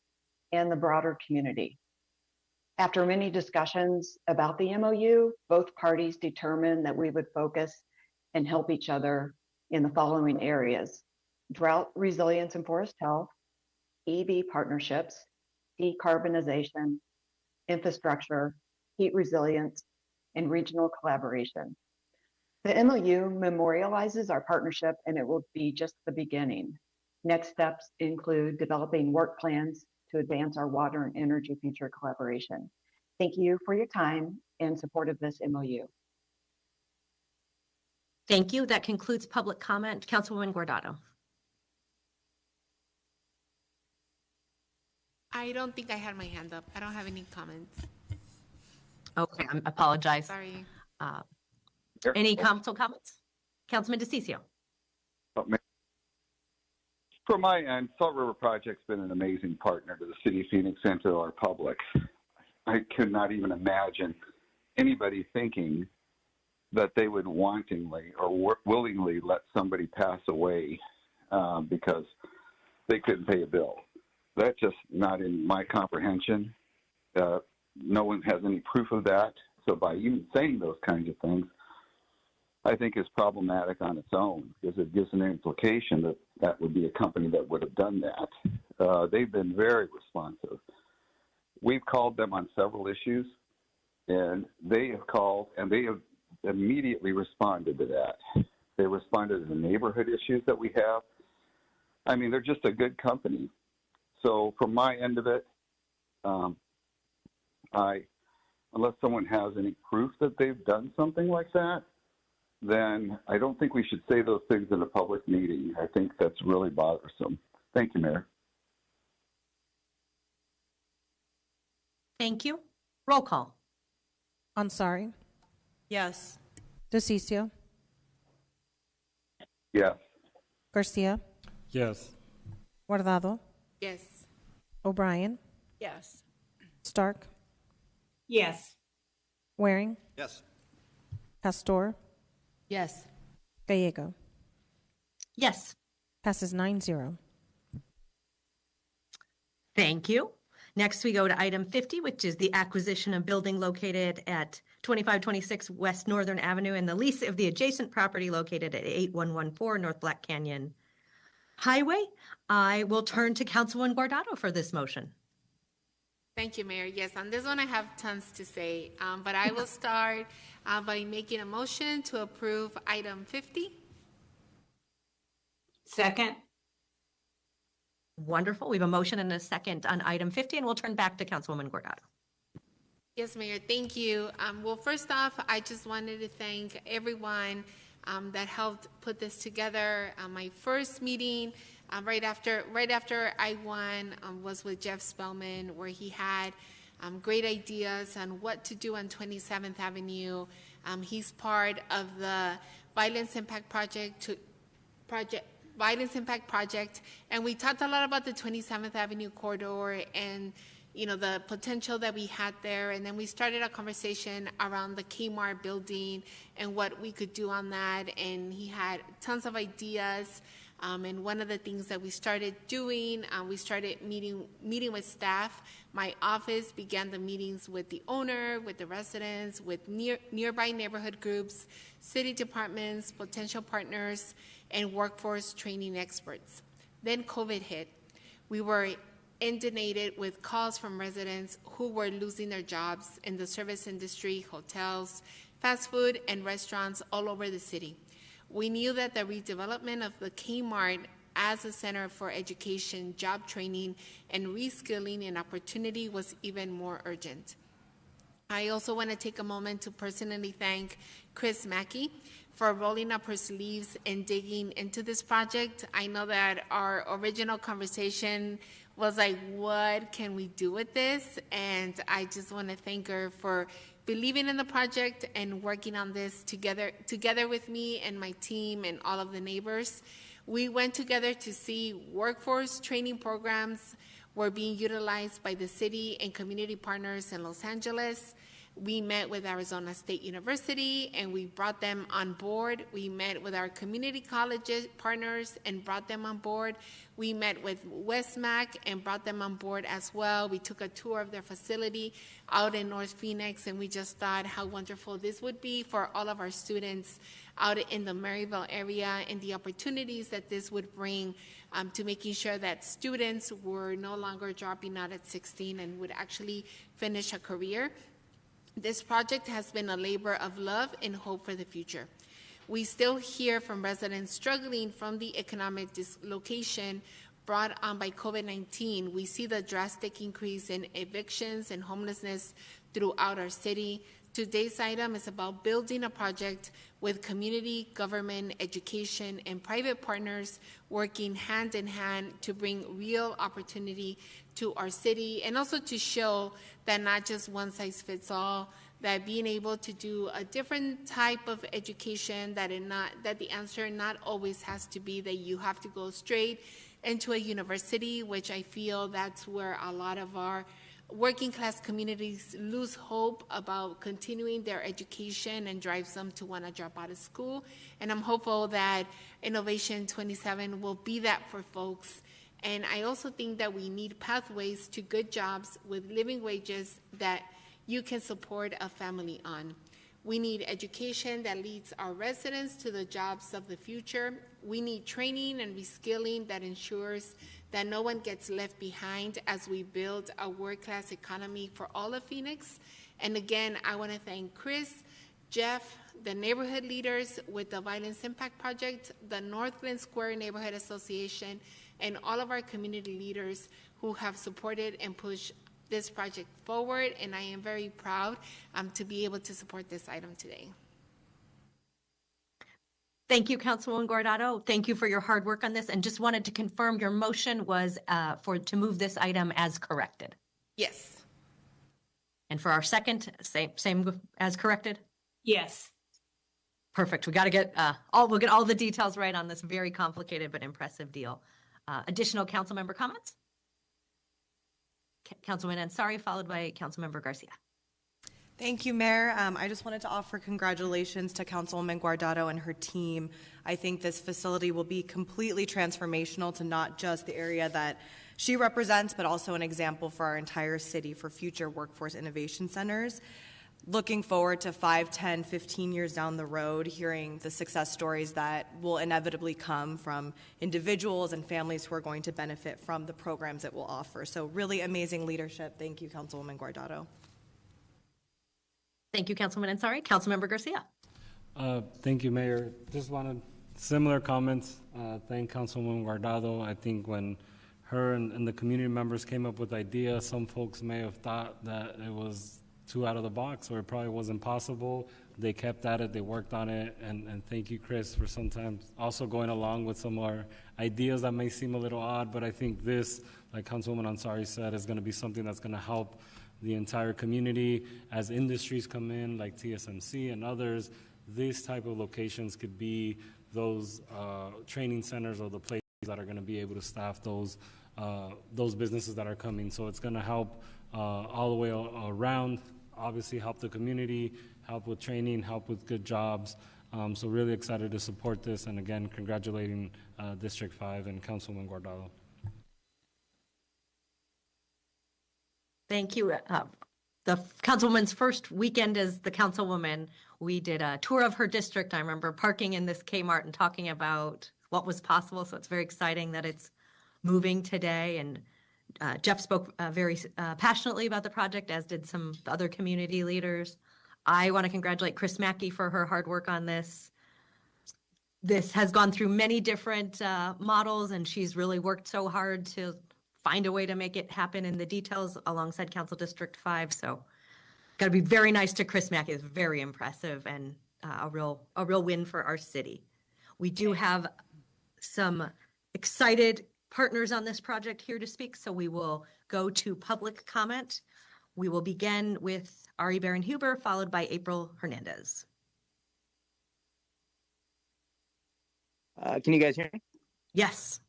and the broader community. After many discussions about the MOU, both parties determined that we would focus and help each other in the following areas: drought resilience and forest health, EV partnerships, decarbonization, infrastructure, heat resilience, and regional collaboration. The MOU memorializes our partnership, and it will be just the beginning. Next steps include developing work plans to advance our water and energy future collaboration. Thank you for your time and support of this MOU. Thank you. That concludes public comment. Councilwoman Guardado. I don't think I had my hand up. I don't have any comments. Okay, I apologize. Sorry. Any council comments? Councilman DeCiccio. From my end, Salt River Project's been an amazing partner to the City of Phoenix and to our public. I could not even imagine anybody thinking that they would wantingly or willingly let somebody pass away because they couldn't pay a bill. That's just not in my comprehension. No one has any proof of that. So by even saying those kinds of things, I think is problematic on its own, because it gives an implication that that would be a company that would have done that. They've been very responsive. We've called them on several issues, and they have called, and they have immediately responded to that. They responded to the neighborhood issues that we have. I mean, they're just a good company. So from my end of it, unless someone has any proof that they've done something like that, then I don't think we should say those things in a public meeting. I think that's really bothersome. Thank you, Mayor. Thank you. Roll call. Ansari. Yes. DeCiccio. Yes. Garcia. Yes. Guardado. Yes. O'Brien. Yes. Stark. Yes. Waring. Yes. Pastor. Yes. Gallego. Yes. Passes 9-0. Thank you. Next, we go to item 50, which is the acquisition of building located at 2526 West Northern Avenue and the lease of the adjacent property located at 8114 North Black Canyon Highway. I will turn to Councilwoman Guardado for this motion. Thank you, Mayor. Yes, on this one I have tons to say, but I will start by making a motion to approve item 50. Second. Wonderful. We have a motion and a second on item 50, and we'll turn back to Councilwoman Guardado. Yes, Mayor, thank you. Well, first off, I just wanted to thank everyone that helped put this together. My first meeting right after I won was with Jeff Spellman, where he had great ideas on what to do on 27th Avenue. He's part of the Violence Impact Project, and we talked a lot about the 27th Avenue corridor and the potential that we had there. And then we started a conversation around the Kmart building and what we could do on that. And he had tons of ideas. And one of the things that we started doing, we started meeting with staff. My office began the meetings with the owner, with the residents, with nearby neighborhood groups, city departments, potential partners, and workforce training experts. Then COVID hit. We were inundated with calls from residents who were losing their jobs in the service industry, hotels, fast food, and restaurants all over the city. We knew that the redevelopment of the Kmart as a center for education, job training, and reskilling and opportunity was even more urgent. I also want to take a moment to personally thank Chris Mackey for rolling up her sleeves and digging into this project. I know that our original conversation was like, what can we do with this? And I just want to thank her for believing in the project and working on this together with me and my team and all of the neighbors. We went together to see workforce training programs. were being utilized by the city and community partners in Los Angeles. We met with Arizona State University and we brought them on board. We met with our community college partners and brought them on board. We met with Westmac and brought them on board as well. We took a tour of their facility out in North Phoenix, and we just thought how wonderful this would be for all of our students out in the Maryville area, and the opportunities that this would bring to making sure that students were no longer dropping out at 16 and would actually finish a career. This project has been a labor of love and hope for the future. We still hear from residents struggling from the economic dislocation brought on by COVID-19. We see the drastic increase in evictions and homelessness throughout our city. Today's item is about building a project with community, government, education, and private partners working hand in hand to bring real opportunity to our city, and also to show that not just one size fits all, that being able to do a different type of education, that the answer not always has to be that you have to go straight into a university, which I feel that's where a lot of our working class communities lose hope about continuing their education and drives them to want to drop out of school. And I'm hopeful that Innovation 27 will be that for folks. And I also think that we need pathways to good jobs with living wages that you can support a family on. We need education that leads our residents to the jobs of the future. We need training and reskilling that ensures that no one gets left behind as we build a world-class economy for all of Phoenix. And again, I want to thank Chris, Jeff, the neighborhood leaders with the Violence Impact Project, the Northland Square Neighborhood Association, and all of our community leaders who have supported and pushed this project forward. And I am very proud to be able to support this item today. Thank you, Councilwoman Guardado. Thank you for your hard work on this. And just wanted to confirm your motion was to move this item as corrected. Yes. And for our second, same as corrected? Yes. Perfect. We got to get we'll get all the details right on this very complicated but impressive deal. Additional council member comments? Councilman Ansari, followed by Councilmember Garcia. Thank you, Mayor. I just wanted to offer congratulations to Councilwoman Guardado and her team. I think this facility will be completely transformational to not just the area that she represents, but also an example for our entire city for future workforce innovation centers. Looking forward to 5, 10, 15 years down the road, hearing the success stories that will inevitably come from individuals and families who are going to benefit from the programs it will offer. So really amazing leadership. Thank you, Councilwoman Guardado. Thank you, Councilman Ansari. Councilmember Garcia. Thank you, Mayor. Just wanted similar comments. Thank Councilwoman Guardado. I think when her and the community members came up with ideas, some folks may have thought that it was too out of the box or it probably wasn't possible. They kept at it, they worked on it, and thank you, Chris, for sometimes also going along with some of our ideas that may seem a little odd, but I think this, like Councilwoman Ansari said, is going to be something that's going to help the entire community as industries come in, like TSMC and others. These type of locations could be those training centers or the places that are going to be able to staff those businesses that are coming. So it's going to help all the way around, obviously help the community, help with training, help with good jobs. So really excited to support this, and again, congratulating District 5 and Councilwoman Guardado. Thank you. The Councilwoman's first weekend as the Councilwoman, we did a tour of her district. I remember parking in this Kmart and talking about what was possible. So it's very exciting that it's moving today. And Jeff spoke very passionately about the project, as did some other community leaders. I want to congratulate Chris Mackey for her hard work on this. This has gone through many different models, and she's really worked so hard to find a way to make it happen in the details alongside Council District 5. So got to be very nice to Chris Mackey. It's very impressive and a real win for our city. We do have some excited partners on this project here to speak, so we will go to public comment. We will begin with Ari Baron-Huber, followed by April Hernandez. Can you guys hear me? Yes.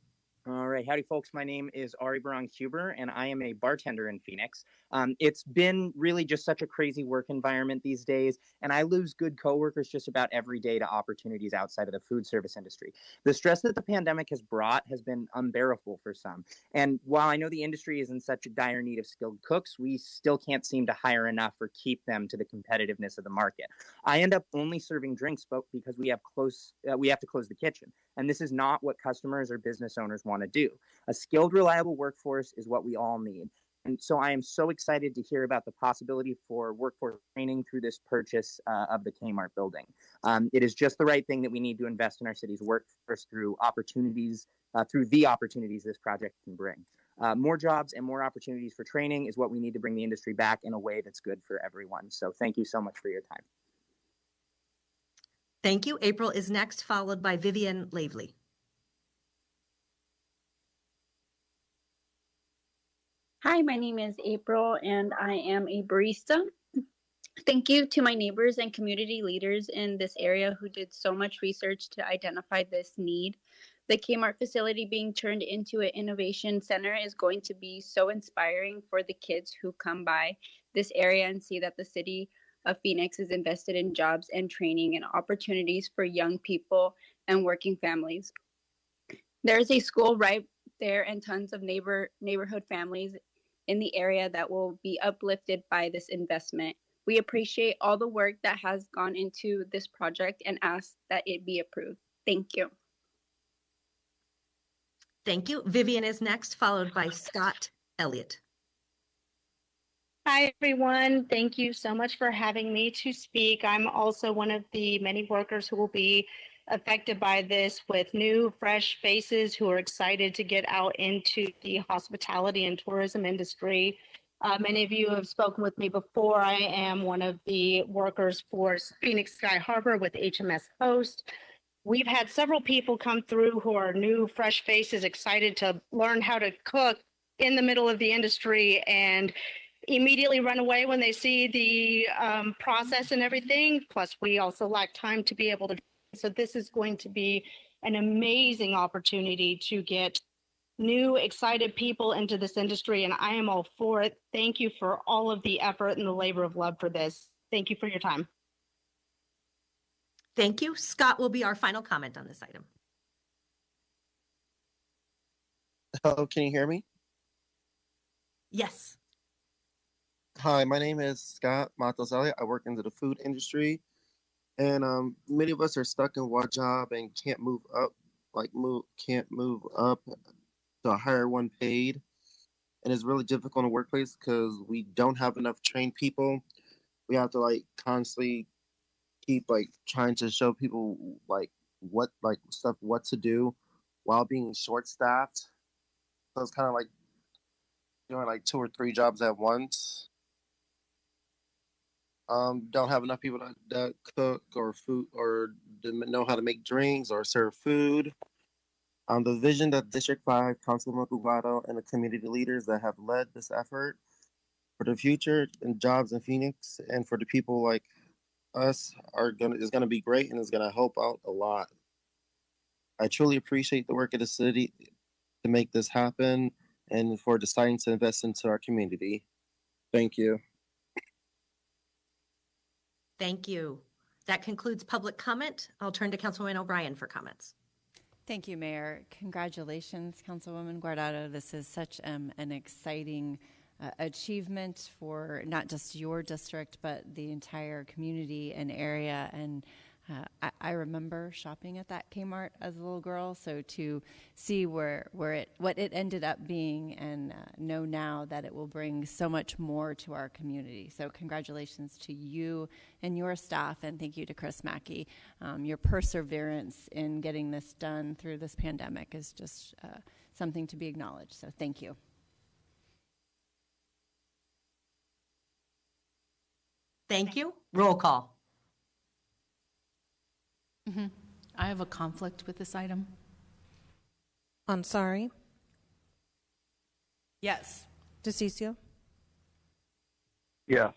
All right. Howdy, folks. My name is Ari Barong Huber, and I am a bartender in Phoenix. It's been really just such a crazy work environment these days, and I lose good coworkers just about every day to opportunities outside of the food service industry. The stress that the pandemic has brought has been unbearable for some. And while I know the industry is in such a dire need of skilled cooks, we still can't seem to hire enough or keep them to the competitiveness of the market. I end up only serving drinks because we have to close the kitchen. And this is not what customers or business owners want to do. A skilled, reliable workforce is what we all need. And so I am so excited to hear about the possibility for workforce training through this purchase of the Kmart building. It is just the right thing that we need to invest in our city's workforce through the opportunities this project can bring. More jobs and more opportunities for training is what we need to bring the industry back in a way that's good for everyone. So thank you so much for your time. Thank you. April is next, followed by Vivian Lavely. Hi, my name is April and I am a barista. Thank you to my neighbors and community leaders in this area who did so much research to identify this need. The Kmart facility being turned into an innovation center is going to be so inspiring for the kids who come by this area and see that the city of Phoenix is invested in jobs and training and opportunities for young people and working families. There's a school right there and tons of neighborhood families in the area that will be uplifted by this investment. We appreciate all the work that has gone into this project and ask that it be approved. Thank you. Thank you. Vivian is next, followed by Scott Elliott. Hi, everyone. Thank you so much for having me to speak. I'm also one of the many workers who will be affected by this, with new, fresh faces who are excited to get out into the hospitality and tourism industry. Many of you have spoken with me before. I am one of the workers for Phoenix Sky Harbor with HMS Host. We've had several people come through who are new, fresh faces, excited to learn how to cook in the middle of the industry and immediately run away when they see the process and everything. Plus, we also lack time to be able to. So this is going to be an amazing opportunity to get new, excited people into this industry, and I am all for it. Thank you for all of the effort and the labor of love for this. Thank you for your time. Thank you. Scott will be our final comment on this item. Hello, can you hear me? Yes. Hi, my name is Scott Matos Elliott. I work into the food industry, and many of us are stuck in one job and can't move up, can't move up to a higher one paid. And it's really difficult in the workplace because we don't have enough trained people. We have to constantly keep trying to show people what to do while being short staffed. So it's kind of like doing 2 or 3 jobs at once. Don't have enough people that cook or food or know how to make drinks or serve food. The vision that District 5, Councilman Cubado, and the community leaders that have led this effort for the future and jobs in Phoenix and for the people like us is gonna be great, and is gonna help out a lot. I truly appreciate the work of the city to make this happen and for deciding to invest into our community. Thank you. Thank you. That concludes public comment. I'll turn to Councilwoman O'Brien for comments. Thank you, Mayor. Congratulations, Councilwoman Guardado. This is such an exciting achievement for not just your district, but the entire community and area. And I remember shopping at that Kmart as a little girl, so to see what it ended up being, and know now that it will bring so much more to our community. So congratulations to you and your staff, and thank you to Chris Mackey. Your perseverance in getting this done through this pandemic is just something to be acknowledged. So thank you. Thank you. Roll call. I have a conflict with this item. Ansari? Yes. DeCiccio? Yes.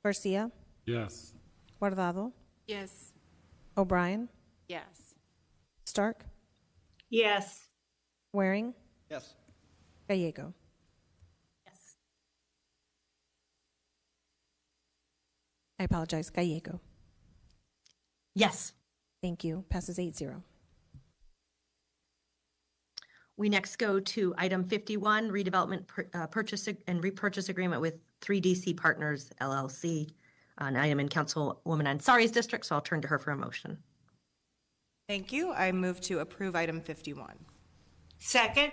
Garcia? Yes. Guardado? Yes. O'Brien? Yes. Stark? Yes. Waring, Yes. Gallego. Yes. I apologize, Gallego. Yes. Thank you. Passes 8-0. We next go to item 51, redevelopment purchase and repurchase agreement with 3DC Partners LLC, an item in Councilwoman Ansari's district, so I'll turn to her for a motion. Thank you. I move to approve item 51. Second.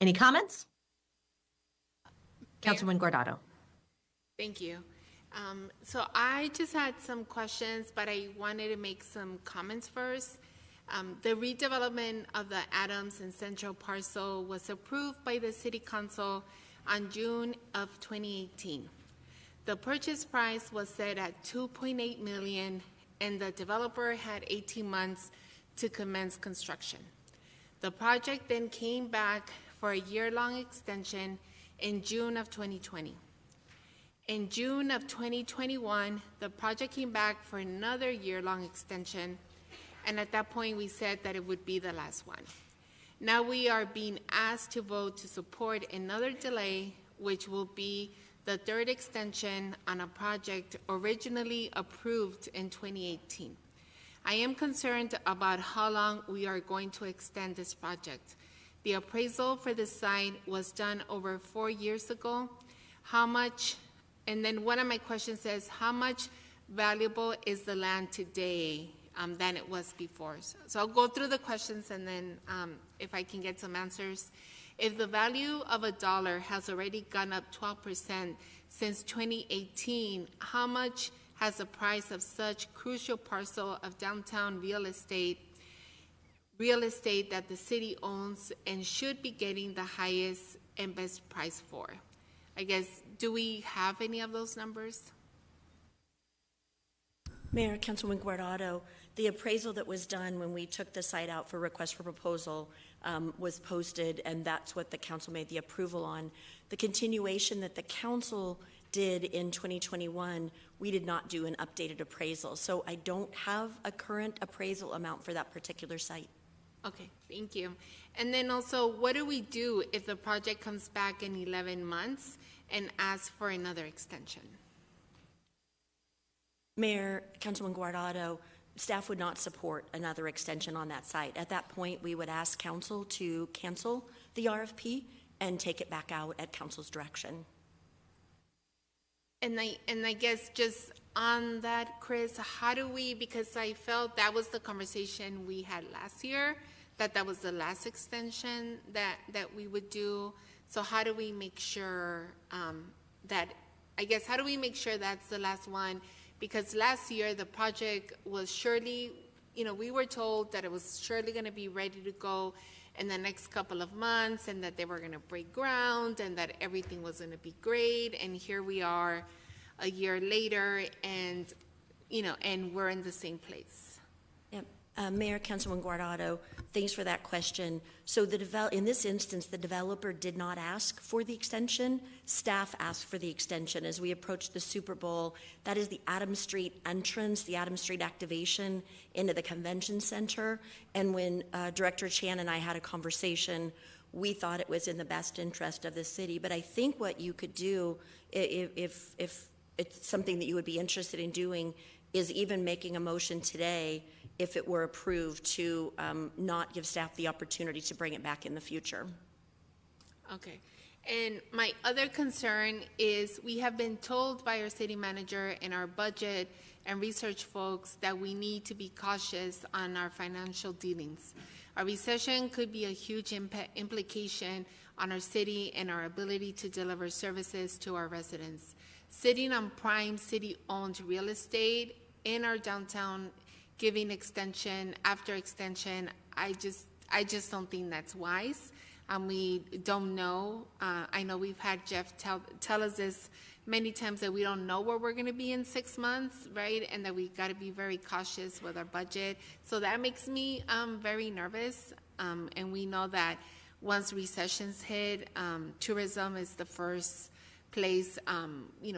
Any comments? Councilwoman Guardado. Thank you. So I just had some questions, but I wanted to make some comments first. The redevelopment of the Adams and Central parcel was approved by the City Council on June of 2018. The purchase price was set at $2.8 million, and the developer had 18 months to commence construction. The project then came back for a year-long extension in June of 2020. In June of 2021, the project came back for another year-long extension, and at that point we said that it would be the last one. Now we are being asked to vote to support another delay, which will be the third extension on a project originally approved in 2018. I am concerned about how long we are going to extend this project. The appraisal for the site was done over 4 years ago. How much, and then one of my questions says, how much valuable is the land today than it was before? So I'll go through the questions and then if I can get some answers. If the value of $1 has already gone up 12% since 2018, how much has the price of such crucial parcel of downtown real estate that the city owns and should be getting the highest and best price for? I guess, do we have any of those numbers? Mayor, Councilwoman Guardado, the appraisal that was done when we took the site out for request for proposal was posted, and that's what the council made the approval on. The continuation that the council did in 2021, we did not do an updated appraisal. So I don't have a current appraisal amount for that particular site. Okay, thank you. And then also, what do we do if the project comes back in 11 months and asks for another extension? Mayor, Councilman Guardado, staff would not support another extension on that site. At that point, we would ask council to cancel the RFP and take it back out at council's direction. And I guess just on that, Chris, how do we, because I felt that was the conversation we had last year, that was the last extension that we would do. So how do we make sure how do we make sure that's the last one? Because last year the project was surely, we were told that it was surely going to be ready to go in the next couple of months, and that they were going to break ground, and that everything was going to be great. And here we are a year later, and and we're in the same place. Yep. Mayor, Councilman Guardado, thanks for that question. So in this instance, the developer did not ask for the extension. Staff asked for the extension as we approached the Super Bowl. That is the Adams Street entrance, the Adams Street activation into the convention center. And when Director Chan and I had a conversation, we thought it was in the best interest of the city. But I think what you could do, if it's something that you would be interested in doing, is even making a motion today, if it were approved, to not give staff the opportunity to bring it back in the future. Okay. And my other concern is we have been told by our city manager and our budget and research folks that we need to be cautious on our financial dealings. A recession could be a huge implication on our city and our ability to deliver services to our residents. Sitting on prime city-owned real estate in our downtown, giving extension after extension, I just don't think that's wise. We don't know. I know we've had Jeff tell us this many times, that we don't know where we're going to be in 6 months, right? And that we got to be very cautious with our budget. So that makes me very nervous. And we know that once recessions hit, tourism is the first place,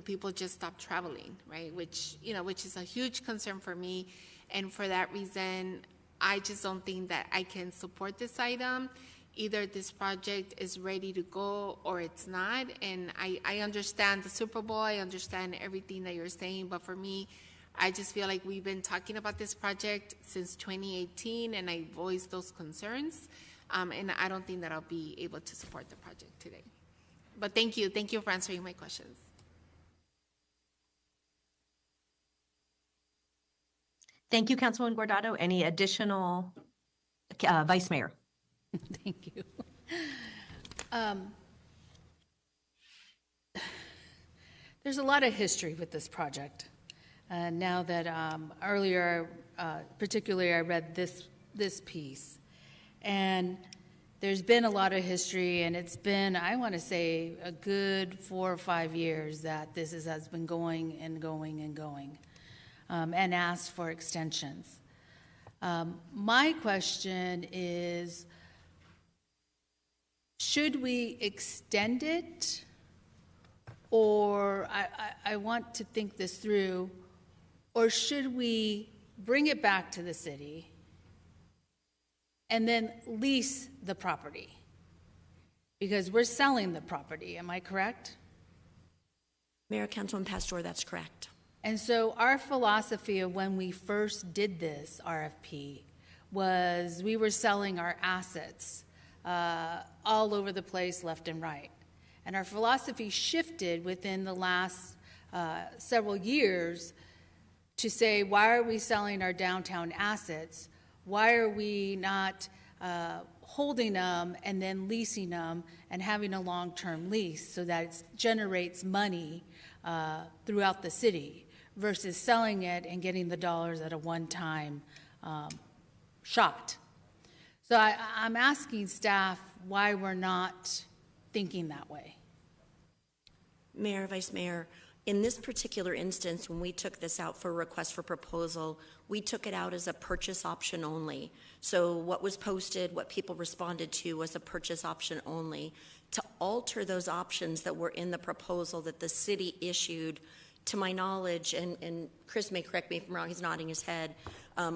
people just stop traveling, right? Which is a huge concern for me. And for that reason, I just don't think that I can support this item. Either this project is ready to go or it's not. And I understand the Super Bowl, I understand everything that you're saying, but for me, I just feel like we've been talking about this project since 2018, and I voiced those concerns, and I don't think that I'll be able to support the project today. But thank you for answering my questions. Thank you, Councilwoman Guardado. Any additional, Vice Mayor? Thank you. There's a lot of history with this project. Now that earlier, particularly I read this piece, and there's been a lot of history, and it's been, I want to say, a good 4 or 5 years that this has been going and going and going, and asked for extensions. My question is, should we extend it, or I want to think this through, or should we bring it back to the city and then lease the property? Because we're selling the property, am I correct? Mayor, Councilman Pastor, that's correct. And so our philosophy of when we first did this RFP was we were selling our assets all over the place, left and right. And our philosophy shifted within the last several years to say, why are we selling our downtown assets? Why are we not holding them and then leasing them and having a long-term lease so that it generates money throughout the city versus selling it and getting the dollars at a one-time shot? So I'm asking staff why we're not thinking that way. Mayor, Vice Mayor, in this particular instance, when we took this out for a request for proposal, we took it out as a purchase option only. So what was posted, what people responded to was a purchase option only. To alter those options that were in the proposal that the city issued, to my knowledge, and Chris may correct me if I'm wrong, he's nodding his head,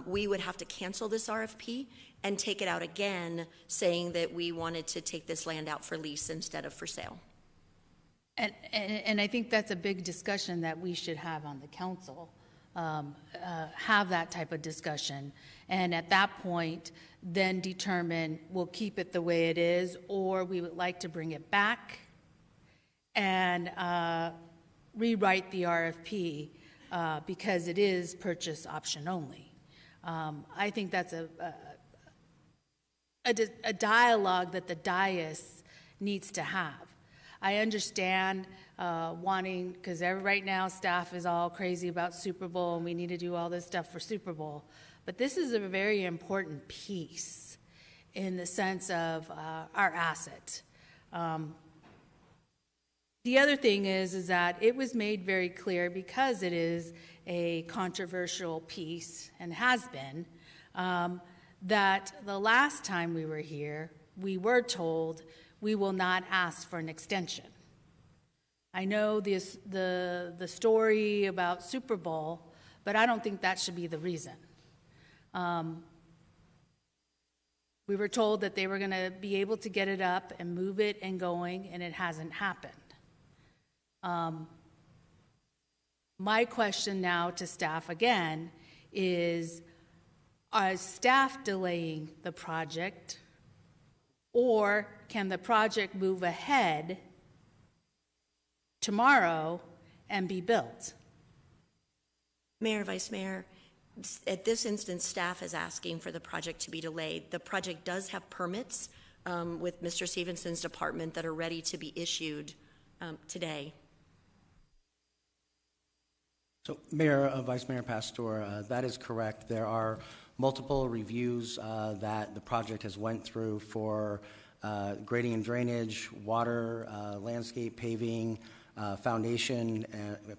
we would have to cancel this RFP and take it out again, saying that we wanted to take this land out for lease instead of for sale. And I think that's a big discussion that we should have on the council, have that type of discussion. And at that point, then determine we'll keep it the way it is, or we would like to bring it back and rewrite the RFP because it is purchase option only. I think that's a dialogue that the dais needs to have. I understand wanting, because right now staff is all crazy about Super Bowl and we need to do all this stuff for Super Bowl, but this is a very important piece in the sense of our asset. The other thing is that it was made very clear, because it is a controversial piece and has been, that the last time we were here, we were told we will not ask for an extension. I know the story about Super Bowl, but I don't think that should be the reason. We were told that they were going to be able to get it up and move it and going, and it hasn't happened. My question now to staff again is, are staff delaying the project, or can the project move ahead tomorrow and be built? Mayor, Vice Mayor, at this instance, staff is asking for the project to be delayed. The project does have permits with Mr. Stevenson's department that are ready to be issued today. So, Mayor, Vice Mayor Pastor, that is correct. There are multiple reviews that the project has went through for grading and drainage, water, landscape paving, foundation,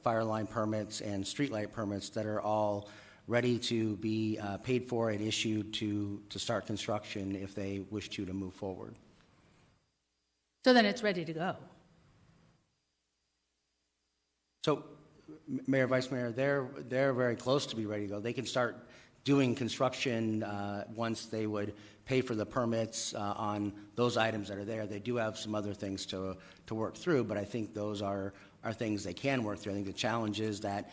fire line permits, and streetlight permits that are all ready to be paid for and issued to start construction if they wish to move forward. So then it's ready to go. So, Mayor, Vice Mayor, they're very close to be ready to go. They can start doing construction once they would pay for the permits on those items that are there. They do have some other things to work through, but I think those are things they can work through. I think the challenge is that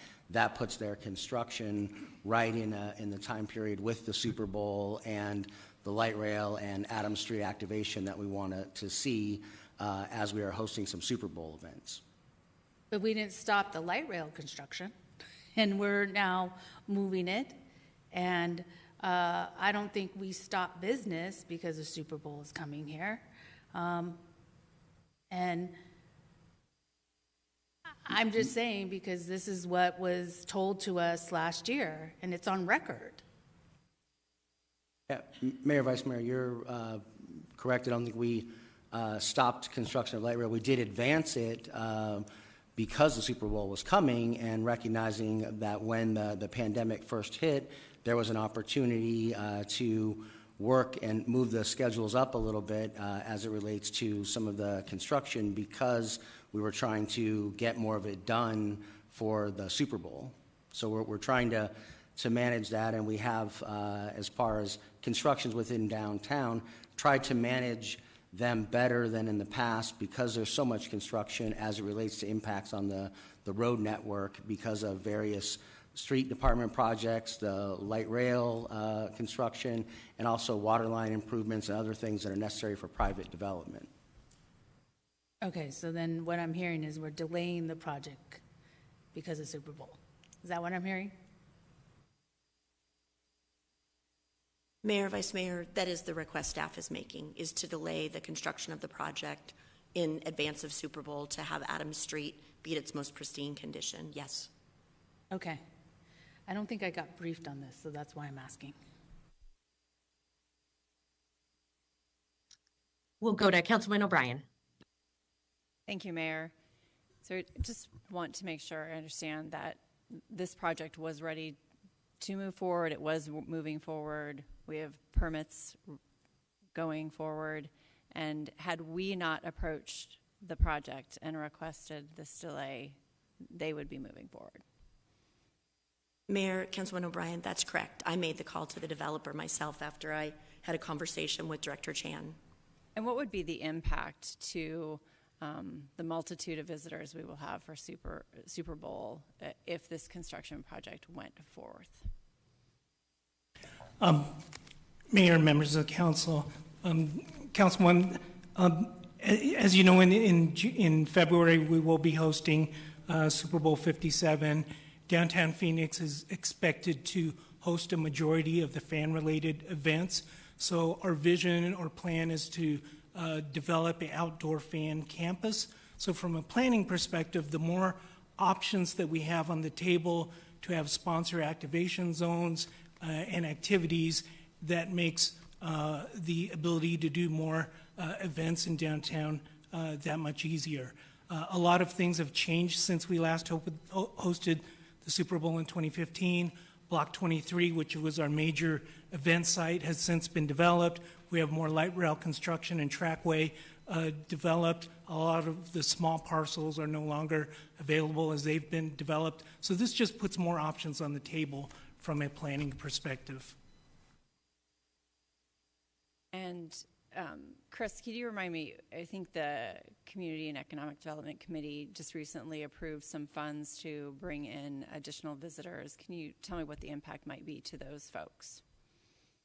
puts their construction right in the time period with the Super Bowl and the light rail and Adams Street activation that we want to see as we are hosting some Super Bowl events. But we didn't stop the light rail construction, and we're now moving it. And I don't think we stopped business because the Super Bowl is coming here. And I'm just saying, because this is what was told to us last year, and it's on record. Yeah, Mayor, Vice Mayor, you're correct. I don't think we stopped construction of light rail. We did advance it because the Super Bowl was coming, and recognizing that when the pandemic first hit, there was an opportunity to work and move the schedules up a little bit as it relates to some of the construction, because we were trying to get more of it done for the Super Bowl. So we're trying to manage that, and we have, as far as constructions within downtown, tried to manage them better than in the past, because there's so much construction as it relates to impacts on the road network because of various street department projects, the light rail construction, and also water line improvements and other things that are necessary for private development. Okay, so then what I'm hearing is we're delaying the project because of Super Bowl. Is that what I'm hearing? Mayor, Vice Mayor, that is the request staff is making, is to delay the construction of the project in advance of Super Bowl to have Adams Street be at its most pristine condition. Yes. Okay. I don't think I got briefed on this, so that's why I'm asking. We'll go to Councilman O'Brien. Thank you, Mayor. So I just want to make sure I understand that this project was ready to move forward. It was moving forward. We have permits going forward. And had we not approached the project and requested this delay, they would be moving forward. Mayor, Councilman O'Brien, that's correct. I made the call to the developer myself after I had a conversation with Director Chan. And what would be the impact to the multitude of visitors we will have for Super Bowl if this construction project went forth? Mayor and members of the council, Councilman, as you know, in February we will be hosting Super Bowl 57. Downtown Phoenix is expected to host a majority of the fan-related events. So our vision or plan is to develop an outdoor fan campus. So from a planning perspective, the more options that we have on the table to have sponsor activation zones and activities, that makes the ability to do more events in downtown that much easier. A lot of things have changed since we last hosted the Super Bowl in 2015. Block 23, which was our major event site, has since been developed. We have more light rail construction and trackway developed. A lot of the small parcels are no longer available as they've been developed. So this just puts more options on the table from a planning perspective. And Chris, can you remind me, I think the Community and Economic Development Committee just recently approved some funds to bring in additional visitors. Can you tell me what the impact might be to those folks?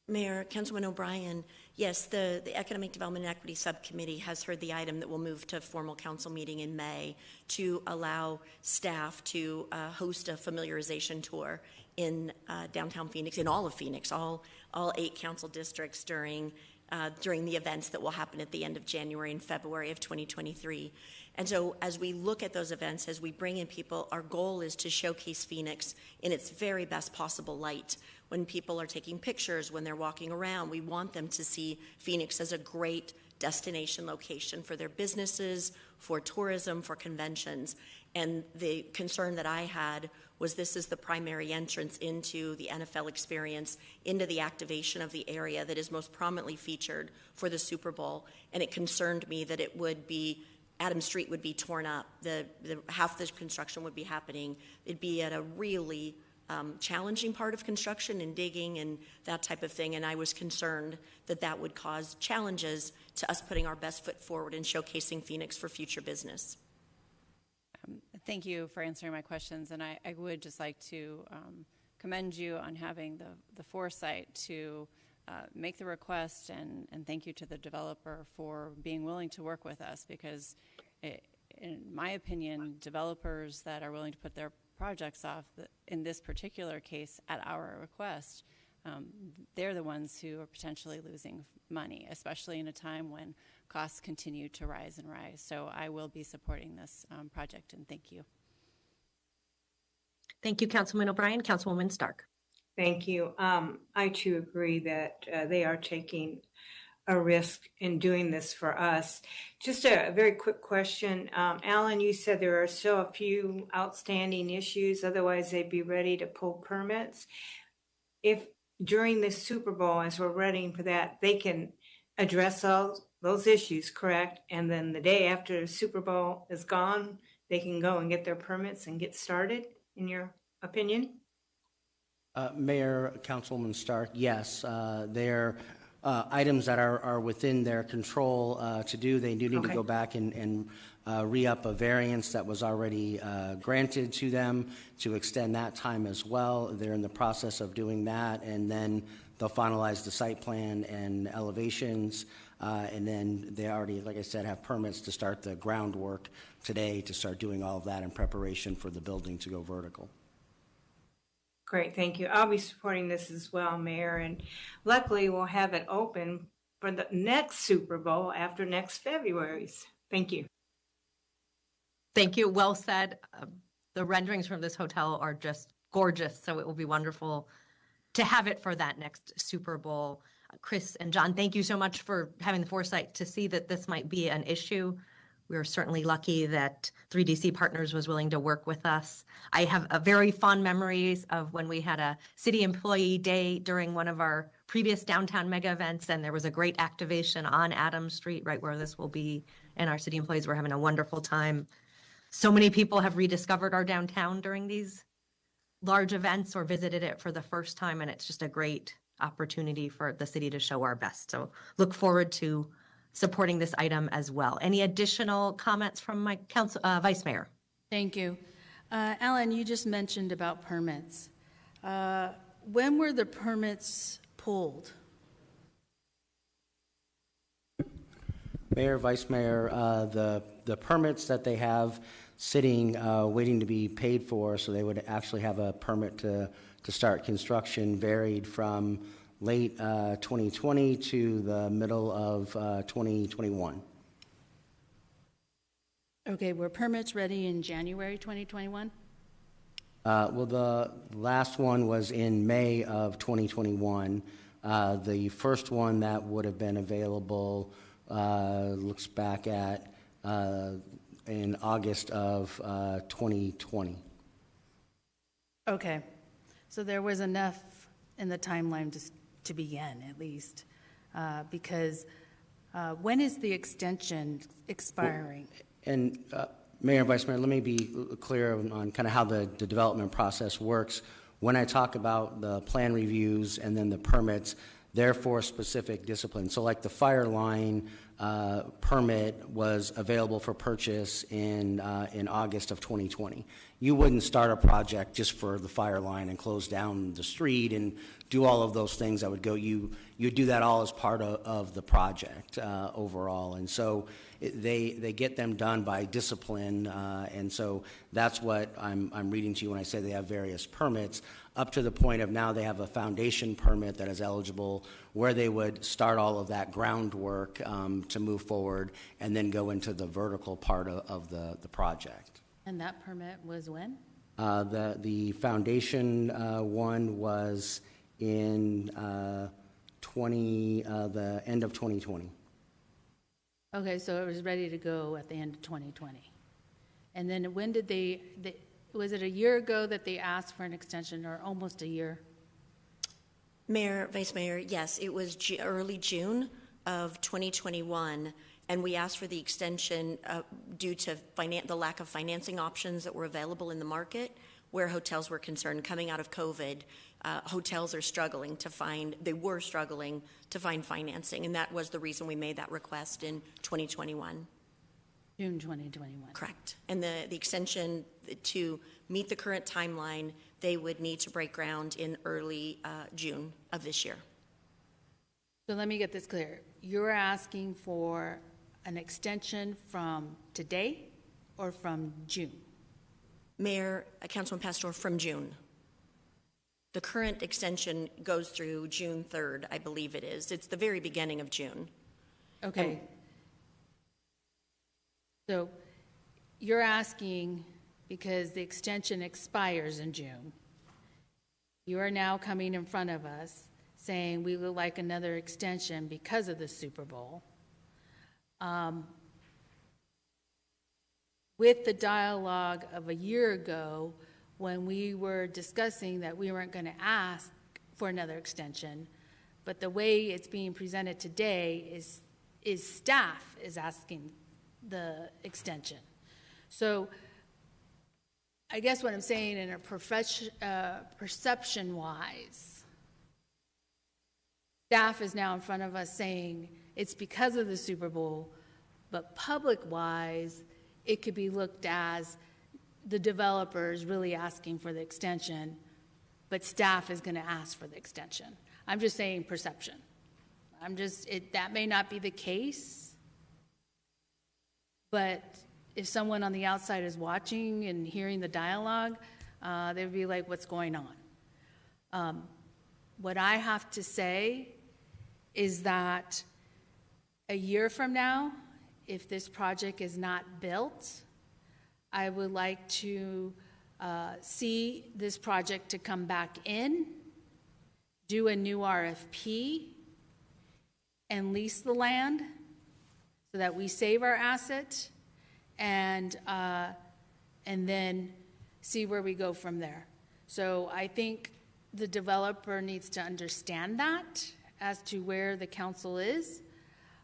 Mayor, Councilman O'Brien, yes, the Economic Development and Equity Subcommittee has heard the item that will move to a formal council meeting in May to allow staff to host a familiarization tour in downtown Phoenix, in all of Phoenix, all 8 council districts during the events that will happen at the end of January and February of 2023. And so as we look at those events, as we bring in people, our goal is to showcase Phoenix in its very best possible light. When people are taking pictures, when they're walking around, we want them to see Phoenix as a great destination location for their businesses, for tourism, for conventions. And the concern that I had was this is the primary entrance into the NFL experience, into the activation of the area that is most prominently featured for the Super Bowl. And it concerned me that it would be, Adams Street would be torn up. Half the construction would be happening. It'd be at a really challenging part of construction and digging and that type of thing. And I was concerned that that would cause challenges to us putting our best foot forward and showcasing Phoenix for future business. Thank you for answering my questions, and I would just like to commend you on having the foresight to make the request, and thank you to the developer for being willing to work with us, because in my opinion, developers that are willing to put their projects off, in this particular case, at our request, they're the ones who are potentially losing money, especially in a time when costs continue to rise and rise. So I will be supporting this project, and thank you. Thank you, Councilman O'Brien. Councilwoman Stark. Thank you. I too agree that they are taking a risk in doing this for us. Just a very quick question. Alan, you said there are still a few outstanding issues, otherwise they'd be ready to pull permits. If during the Super Bowl, as we're readying for that, they can address all those issues, correct? And then the day after the Super Bowl is gone, they can go and get their permits and get started, in your opinion? Mayor, Councilwoman Stark, yes, they're items that are within their control to do. They do need to go back and re-up a variance that was already granted to them to extend that time as well. They're in the process of doing that, and then they'll finalize the site plan and elevations, and then they already, like I said, have permits to start the groundwork today to start doing all of that in preparation for the building to go vertical. Great, thank you. I'll be supporting this as well, Mayor, and luckily we'll have it open for the next Super Bowl after next February's. Thank you. Thank you. Well said. The renderings from this hotel are just gorgeous, so it will be wonderful to have it for that next Super Bowl. Chris and John, thank you so much for having the foresight to see that this might be an issue. We are certainly lucky that 3DC Partners was willing to work with us. I have a very fond memories of when we had a city employee day during one of our previous downtown mega events, and there was a great activation on Adams Street, right where this will be, and our city employees were having a wonderful time. So many people have rediscovered our downtown during these large events or visited it for the first time, and it's just a great opportunity for the city to show our best. So look forward to supporting this item as well. Any additional comments from my Vice Mayor? Thank you. Alan, you just mentioned about permits. When were the permits pulled? Mayor, Vice Mayor, the permits that they have sitting, waiting to be paid for, so they would actually have a permit to start construction, varied from late 2020 to the middle of 2021. Okay, were permits ready in January 2021? Well, the last one was in May of 2021. The first one that would have been available looks back at in August of 2020. Okay, so there was enough in the timeline to begin, at least, because when is the extension expiring? And Mayor and Vice Mayor, let me be clear on kind of how the development process works. When I talk about the plan reviews and then the permits, they're for specific disciplines. So like the fire line permit was available for purchase in August of 2020. You wouldn't start a project just for the fire line and close down the street and do all of those things that would go. You do that all as part of the project overall. And so they get them done by discipline. And so that's what I'm reading to you when I say they have various permits, up to the point of now they have a foundation permit that is eligible, where they would start all of that groundwork to move forward and then go into the vertical part of the project. And that permit was when? The foundation one was in the end of 2020. Okay, so it was ready to go at the end of 2020. And then when did was it a year ago that they asked for an extension, or almost a year? Mayor, Vice Mayor, yes, it was early June of 2021, and we asked for the extension due to the lack of financing options that were available in the market. where hotels were concerned. Coming out of COVID, hotels are struggling to find, they were struggling to find financing, and that was the reason we made that request in 2021. June 2021. Correct. And the extension, to meet the current timeline, they would need to break ground in early June of this year. So let me get this clear. You're asking for an extension from today or from June? Mayor, Councilman Pastor, from June. The current extension goes through June 3rd, I believe it is. It's the very beginning of June. Okay. So you're asking because the extension expires in June. You are now coming in front of us saying we would like another extension because of the Super Bowl. With the dialogue of a year ago, when we were discussing that we weren't going to ask for another extension, but the way it's being presented today is staff is asking the extension. So I guess what I'm saying in a perception-wise, staff is now in front of us saying it's because of the Super Bowl, but public-wise, it could be looked as the developers really asking for the extension, but staff is going to ask for the extension. I'm just saying perception. That may not be the case, but if someone on the outside is watching and hearing the dialogue, they would be like, what's going on? What I have to say is that a year from now, if this project is not built, I would like to see this project to come back in, do a new RFP, and lease the land so that we save our asset, and then see where we go from there. So I think the developer needs to understand that as to where the council is.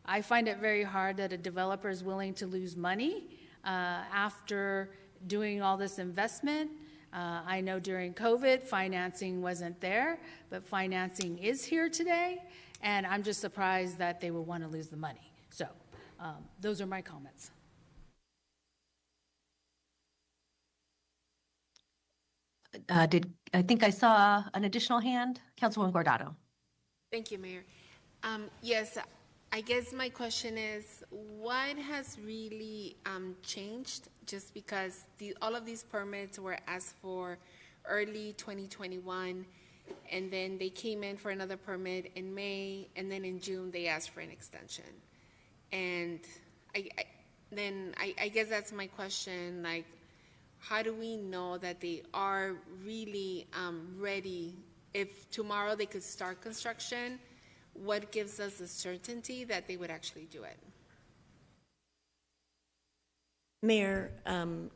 I find it very hard that a developer is willing to lose money after doing all this investment. I know during COVID, financing wasn't there, but financing is here today, and I'm just surprised that they would want to lose the money. So those are my comments. I think I saw an additional hand? Councilwoman Guardado. Thank you, Mayor. Yes, I guess my question is, what has really changed? Just because all of these permits were asked for early 2021, and then they came in for another permit in May, and then in June they asked for an extension. And I guess that's my question, like, how do we know that they are really ready? If tomorrow they could start construction, what gives us the certainty that they would actually do it? Mayor,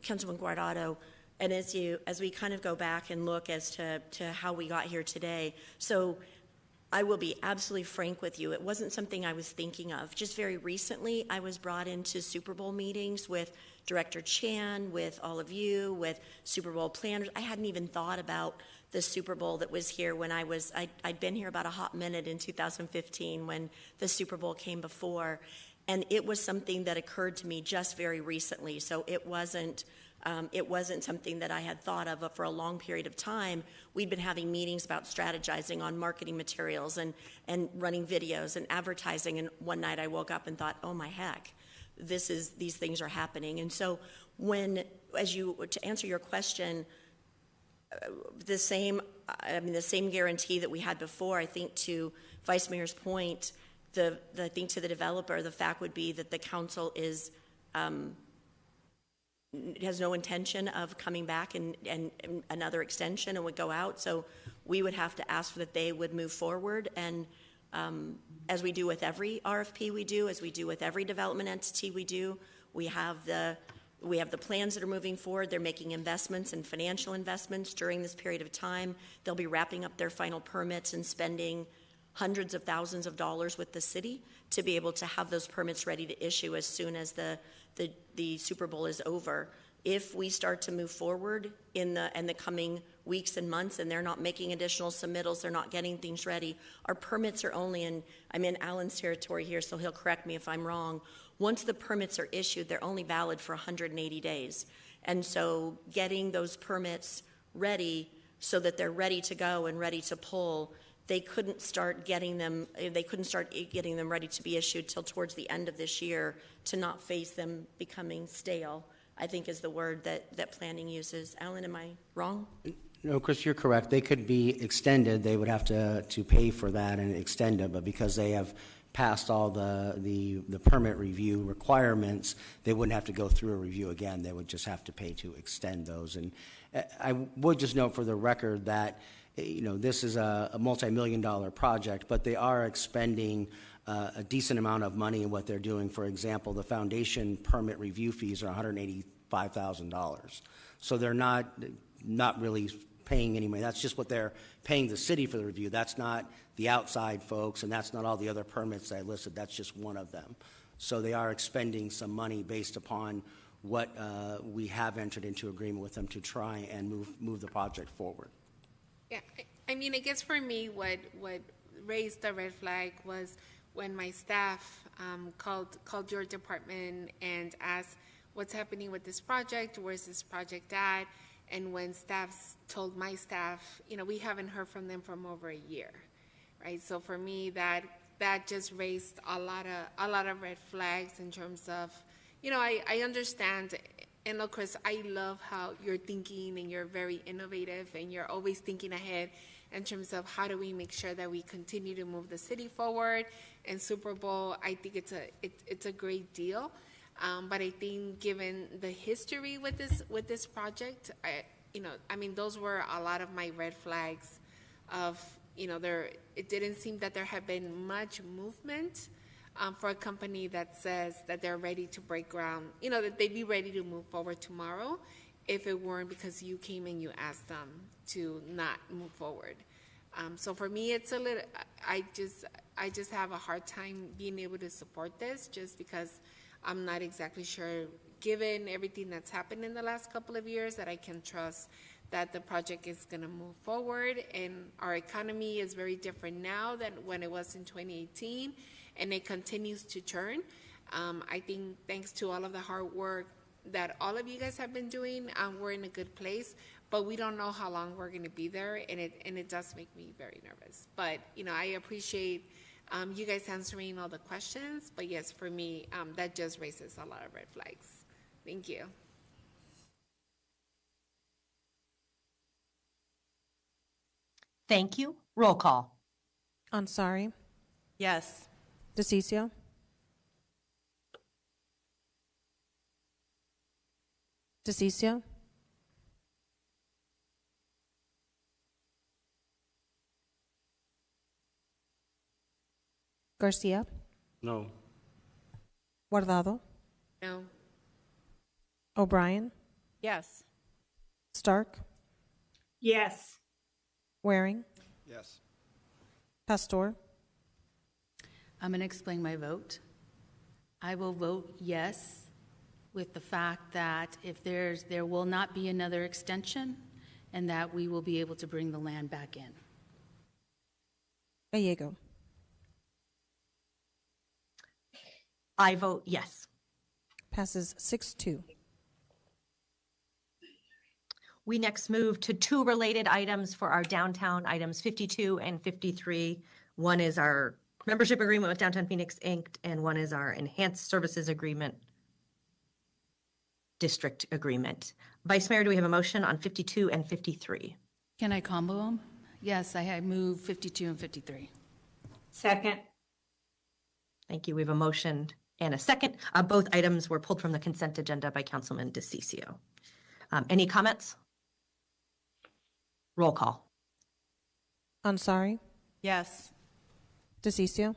Councilman Guardado, and as we kind of go back and look as to how we got here today, so I will be absolutely frank with you. It wasn't something I was thinking of. Just very recently, I was brought into Super Bowl meetings with Director Chan, with all of you, with Super Bowl planners. I hadn't even thought about the Super Bowl that was here when I'd been here about a hot minute in 2015 when the Super Bowl came before. And it was something that occurred to me just very recently. So it wasn't something that I had thought of for a long period of time. We'd been having meetings about strategizing on marketing materials and running videos and advertising. And one night I woke up and thought, oh my heck, these things are happening. And so to answer your question, the same guarantee that we had before, I think to Vice Mayor's point, I think to the developer, the fact would be that the council has no intention of coming back and another extension and would go out. So we would have to ask that they would move forward. And as we do with every RFP we do, as we do with every development entity we do, we have the plans that are moving forward. They're making investments and financial investments during this period of time. They'll be wrapping up their final permits and spending hundreds of thousands of dollars with the city to be able to have those permits ready to issue as soon as the Super Bowl is over. If we start to move forward in the coming weeks and months and they're not making additional submittals, they're not getting things ready, our permits are only I'm in Alan's territory here, so he'll correct me if I'm wrong. Once the permits are issued, they're only valid for 180 days. And so getting those permits ready so that they're ready to go and ready to pull, they couldn't start getting them ready to be issued till towards the end of this year to not face them becoming stale, I think is the word that planning uses. Alan, am I wrong? No, Chris, you're correct. They could be extended. They would have to pay for that and extend it, but because they have passed all the permit review requirements, they wouldn't have to go through a review again. They would just have to pay to extend those. And I would just note for the record that, this is a multi-million-dollar project, but they are expending a decent amount of money in what they're doing. For example, the foundation permit review fees are $185,000. So they're not really paying any money. That's just what they're paying the city for the review. That's not the outside folks, and that's not all the other permits I listed. That's just one of them. So they are expending some money based upon what we have entered into agreement with them to try and move the project forward. Yeah, I mean, I guess for me, what raised the red flag was when my staff called your department and asked what's happening with this project, where's this project at, and when staff told my staff, we haven't heard from them from over a year, right? So for me, that just raised a lot of red flags in terms of, I understand. And look, Chris, I love how you're thinking and you're very innovative and you're always thinking ahead in terms of how do we make sure that we continue to move the city forward. And Super Bowl, I think it's a great deal. But I think given the history with this project, those were a lot of my red flags of, it didn't seem that there had been much movement for a company that says that they're ready to break ground, that they'd be ready to move forward tomorrow if it weren't because you came and you asked them to not move forward. So for me, it's a little, I just have a hard time being able to support this just because I'm not exactly sure, given everything that's happened in the last couple of years, that I can trust that the project is going to move forward. And our economy is very different now than when it was in 2018. And it continues to churn. I think thanks to all of the hard work that all of you guys have been doing, we're in a good place, but we don't know how long we're going to be there, and it does make me very nervous. But, I appreciate you guys answering all the questions, but yes, for me, that just raises a lot of red flags. Thank you. Thank you. Roll call. Ansari. Yes. DeCiccio. DeCiccio. Garcia. No. Guardado. No. O'Brien. Yes. Stark. Yes. Waring. Yes. Pastor. I'm going to explain my vote. I will vote yes with the fact that if there will not be another extension and that we will be able to bring the land back in. Gallego. I vote yes. Passes 6-2. We next move to two related items for our downtown items 52 and 53. One is our membership agreement with Downtown Phoenix Inc., and one is our enhanced services agreement, district agreement. Vice Mayor, do we have a motion on 52 and 53? Can I combo them? Yes, I move 52 and 53. Second. Thank you. We have a motion and a second. Both items were pulled from the consent agenda by Councilman DeCiccio. Any comments? Roll call. Ansari. Yes. DeCiccio.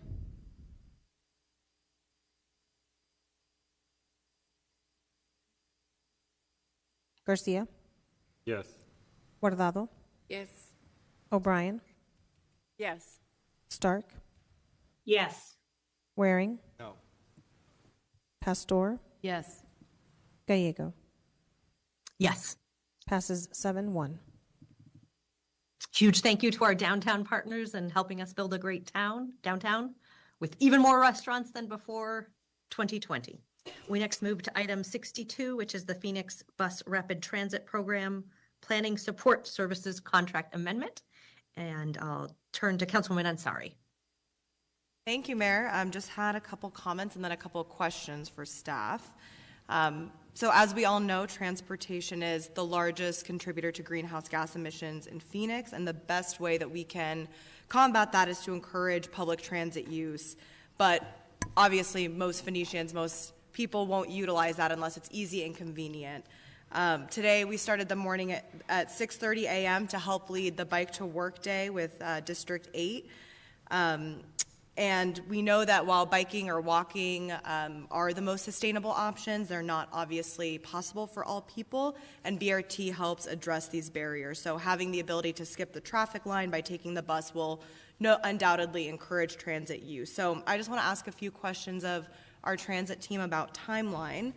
Garcia. Yes. Guardado. Yes. O'Brien. Yes. Stark. Yes. No. Pastor. Yes. Gallego. Yes. Passes 7-1. Huge thank you to our downtown partners and helping us build a great downtown, with even more restaurants than before 2020. We next move to item 62, which is the Phoenix Bus Rapid Transit Program Planning Support Services Contract Amendment. And I'll turn to Councilwoman Ansari. Thank you, Mayor. Just had a couple comments and then a couple of questions for staff. So as we all know, transportation is the largest contributor to greenhouse gas emissions in Phoenix, and the best way that we can combat that is to encourage public transit use. But obviously, most Phoenicians, most people won't utilize that unless it's easy and convenient. Today, we started the morning at 6:30 a.m. to help lead the Bike to Work Day with District 8. And we know that while biking or walking are the most sustainable options, they're not obviously possible for all people, and BRT helps address these barriers. So having the ability to skip the traffic line by taking the bus will undoubtedly encourage transit use. So I just want to ask a few questions of our transit team about timeline.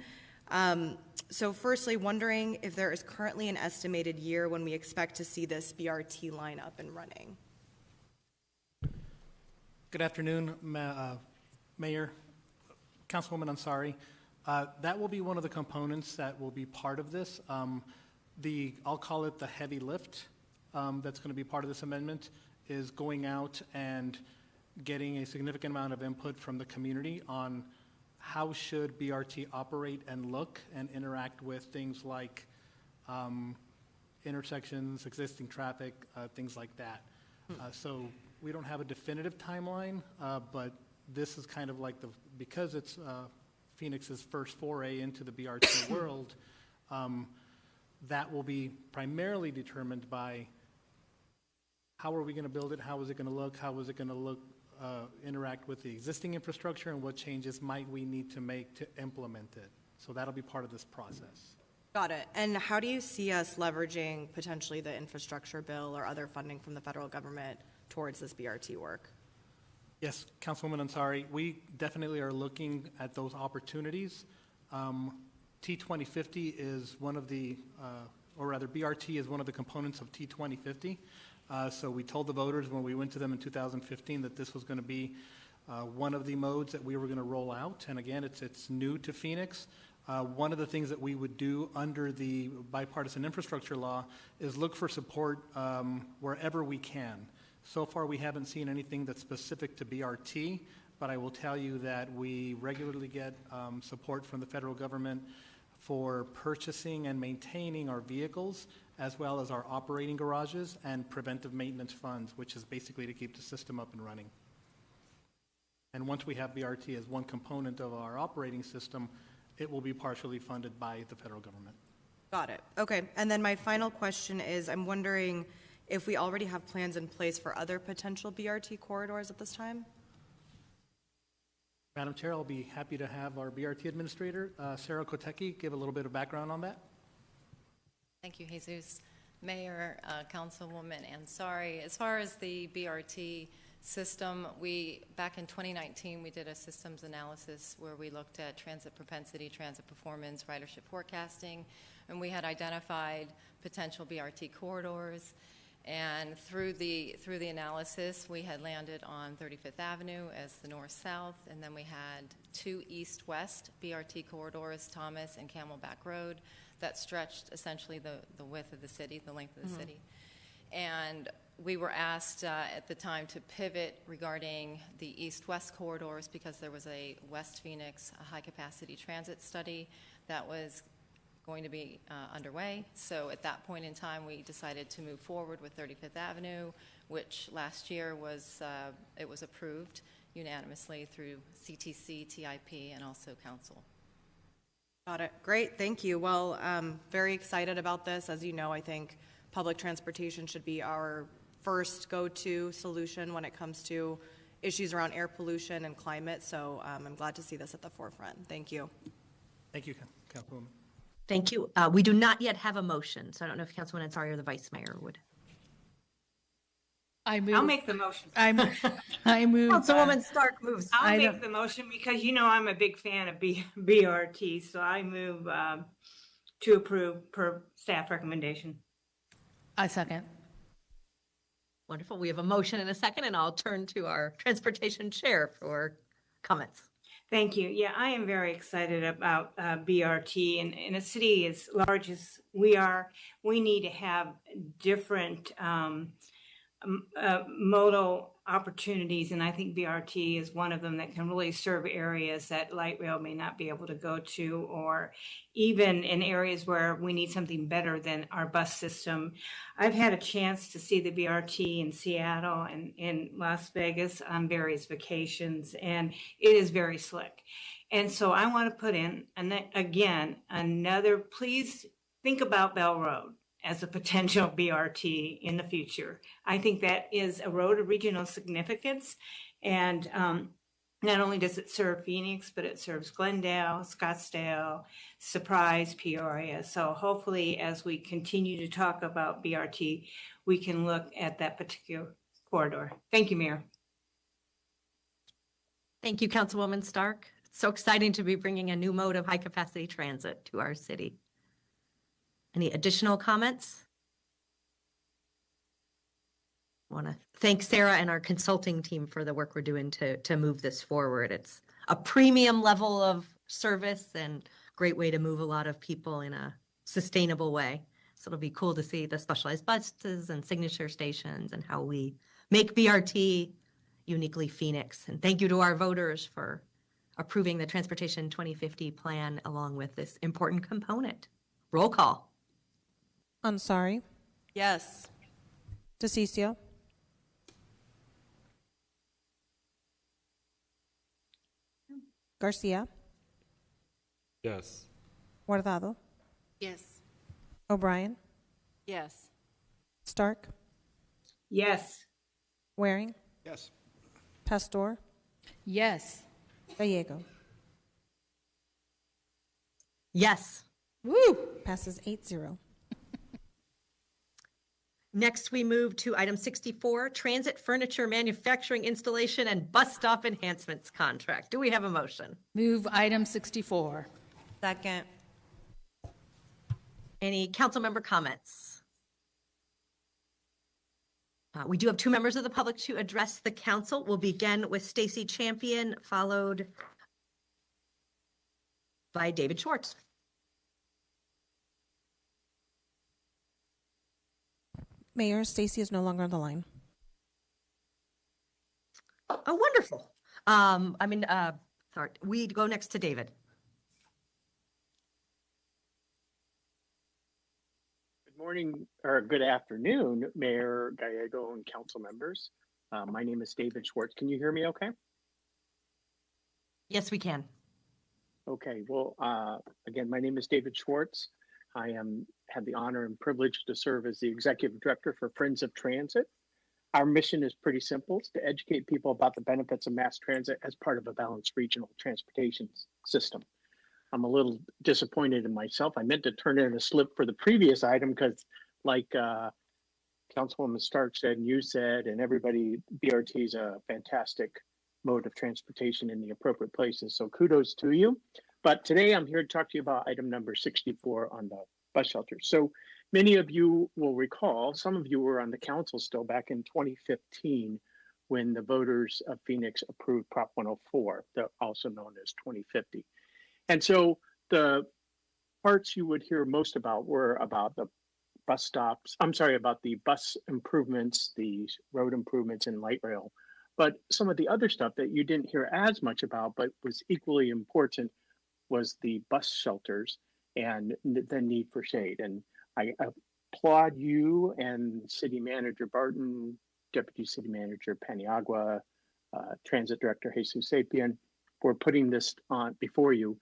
So firstly, wondering if there is currently an estimated year when we expect to see this BRT line up and running. Good afternoon, Mayor, Councilwoman Ansari. That will be one of the components that will be part of this. I'll call it the heavy lift that's going to be part of this amendment, is going out and getting a significant amount of input from the community on how should BRT operate and look and interact with things like intersections, existing traffic, things like that. So we don't have a definitive timeline, but this is kind of like because it's Phoenix's first foray into the BRT world, that will be primarily determined by how are we going to build it, how is it going to look, how is it going to look, interact with the existing infrastructure, and what changes might we need to make to implement it. So that'll be part of this process. Got it. And how do you see us leveraging potentially the infrastructure bill or other funding from the federal government towards this BRT work? Yes, Councilwoman Ansari, we definitely are looking at those opportunities. T2050 is one of the, or rather BRT is one of the components of T2050. So we told the voters when we went to them in 2015 that this was going to be one of the modes that we were going to roll out. And again, it's new to Phoenix. One of the things that we would do under the bipartisan infrastructure law is look for support wherever we can. So far, we haven't seen anything that's specific to BRT, but I will tell you that we regularly get support from the federal government for purchasing and maintaining our vehicles, as well as our operating garages and preventive maintenance funds, which is basically to keep the system up and running. And once we have BRT as one component of our operating system, it will be partially funded by the federal government. Got it. Okay. And then my final question is, I'm wondering if we already have plans in place for other potential BRT corridors at this time? Madam Chair, I'll be happy to have our BRT administrator, Sarah Kotecki, give a little bit of background on that. Thank you, Jesus. Mayor, Councilwoman Ansari, as far as the BRT system, back in 2019, we did a systems analysis where we looked at transit propensity, transit performance, ridership forecasting, and we had identified potential BRT corridors. And through the analysis, we had landed on 35th Avenue as the north-south, and then we had 2 east-west BRT corridors, Thomas and Camelback Road, that stretched essentially the width of the city, the length of the city. And we were asked at the time to pivot regarding the east-west corridors because there was a West Phoenix high-capacity transit study that was going to be underway. So at that point in time, we decided to move forward with 35th Avenue, which last year was approved unanimously through CTC, TIP, and also Council. Got it. Great. Thank you. Well, very excited about this. As you know, I think public transportation should be our first go-to solution when it comes to issues around air pollution and climate. So I'm glad to see this at the forefront. Thank you. Thank you, Councilwoman. Thank you. We do not yet have a motion, so I don't know if Councilwoman Ansari or the Vice Mayor would. I'll make the motion. I move. Councilwoman Stark moves. I'll make the motion because you know I'm a big fan of BRT, so I move to approve per staff recommendation. I second. Wonderful. We have a motion and a second, and I'll turn to our transportation chair for comments. Thank you. Yeah, I am very excited about BRT. And in a city as large as we are, we need to have different modal opportunities. And I think BRT is one of them that can really serve areas that light rail may not be able to go to, or even in areas where we need something better than our bus system. I've had a chance to see the BRT in Seattle and in Las Vegas on various vacations, and it is very slick. And so I want to put in, please think about Bell Road as a potential BRT in the future. I think that is a road of regional significance. And not only does it serve Phoenix, but it serves Glendale, Scottsdale, Surprise, Peoria. So hopefully as we continue to talk about BRT, we can look at that particular corridor. Thank you, Mayor. Thank you, Councilwoman Stark. It's so exciting to be bringing a new mode of high-capacity transit to our city. Any additional comments? I want to thank Sarah and our consulting team for the work we're doing to move this forward. It's a premium level of service and great way to move a lot of people in a sustainable way. So it'll be cool to see the specialized buses and signature stations and how we make BRT uniquely Phoenix. And thank you to our voters for approving the Transportation 2050 plan along with this important component. Roll call. Ansari, Yes. DeCiccio, Garcia, Yes. Guardado, Yes. O'Brien, Yes. Stark, Yes. Waring, Yes. Pastor, Yes. Gallego. Yes. Woo! Passes 8-0. Next, we move to item 64, Transit Furniture Manufacturing Installation and Bus Stop Enhancements Contract. Do we have a motion? Move item 64. Second. Any council member comments? We do have two members of the public to address the council. We'll begin with Stacy Champion, followed by David Schwartz. Mayor, Stacy is no longer on the line. Oh, wonderful. Sorry, we go next to David. Good morning, or good afternoon, Mayor Gallego and council members. My name is David Schwartz. Can you hear me okay? Yes, we can. Okay, well, again, my name is David Schwartz. I have the honor and privilege to serve as the executive director for Friends of Transit. Our mission is pretty simple. It's to educate people about the benefits of mass transit as part of a balanced regional transportation system. I'm a little disappointed in myself. I meant to turn in a slip for the previous item because like Councilwoman Stark said, and you said, and everybody, BRT is a fantastic mode of transportation in the appropriate places. So kudos to you. But today I'm here to talk to you about item number 64 on the bus shelters. So many of you will recall, some of you were on the council still back in 2015 when the voters of Phoenix approved Prop 104, also known as 2050. And so the parts you would hear most about were about the bus stops, about the bus improvements, the road improvements and light rail. But some of the other stuff that you didn't hear as much about, but was equally important, was the bus shelters and the need for shade. And I applaud you and City Manager Barton, Deputy City Manager Paniagua, Transit Director Jesus Sapien for putting this on before you.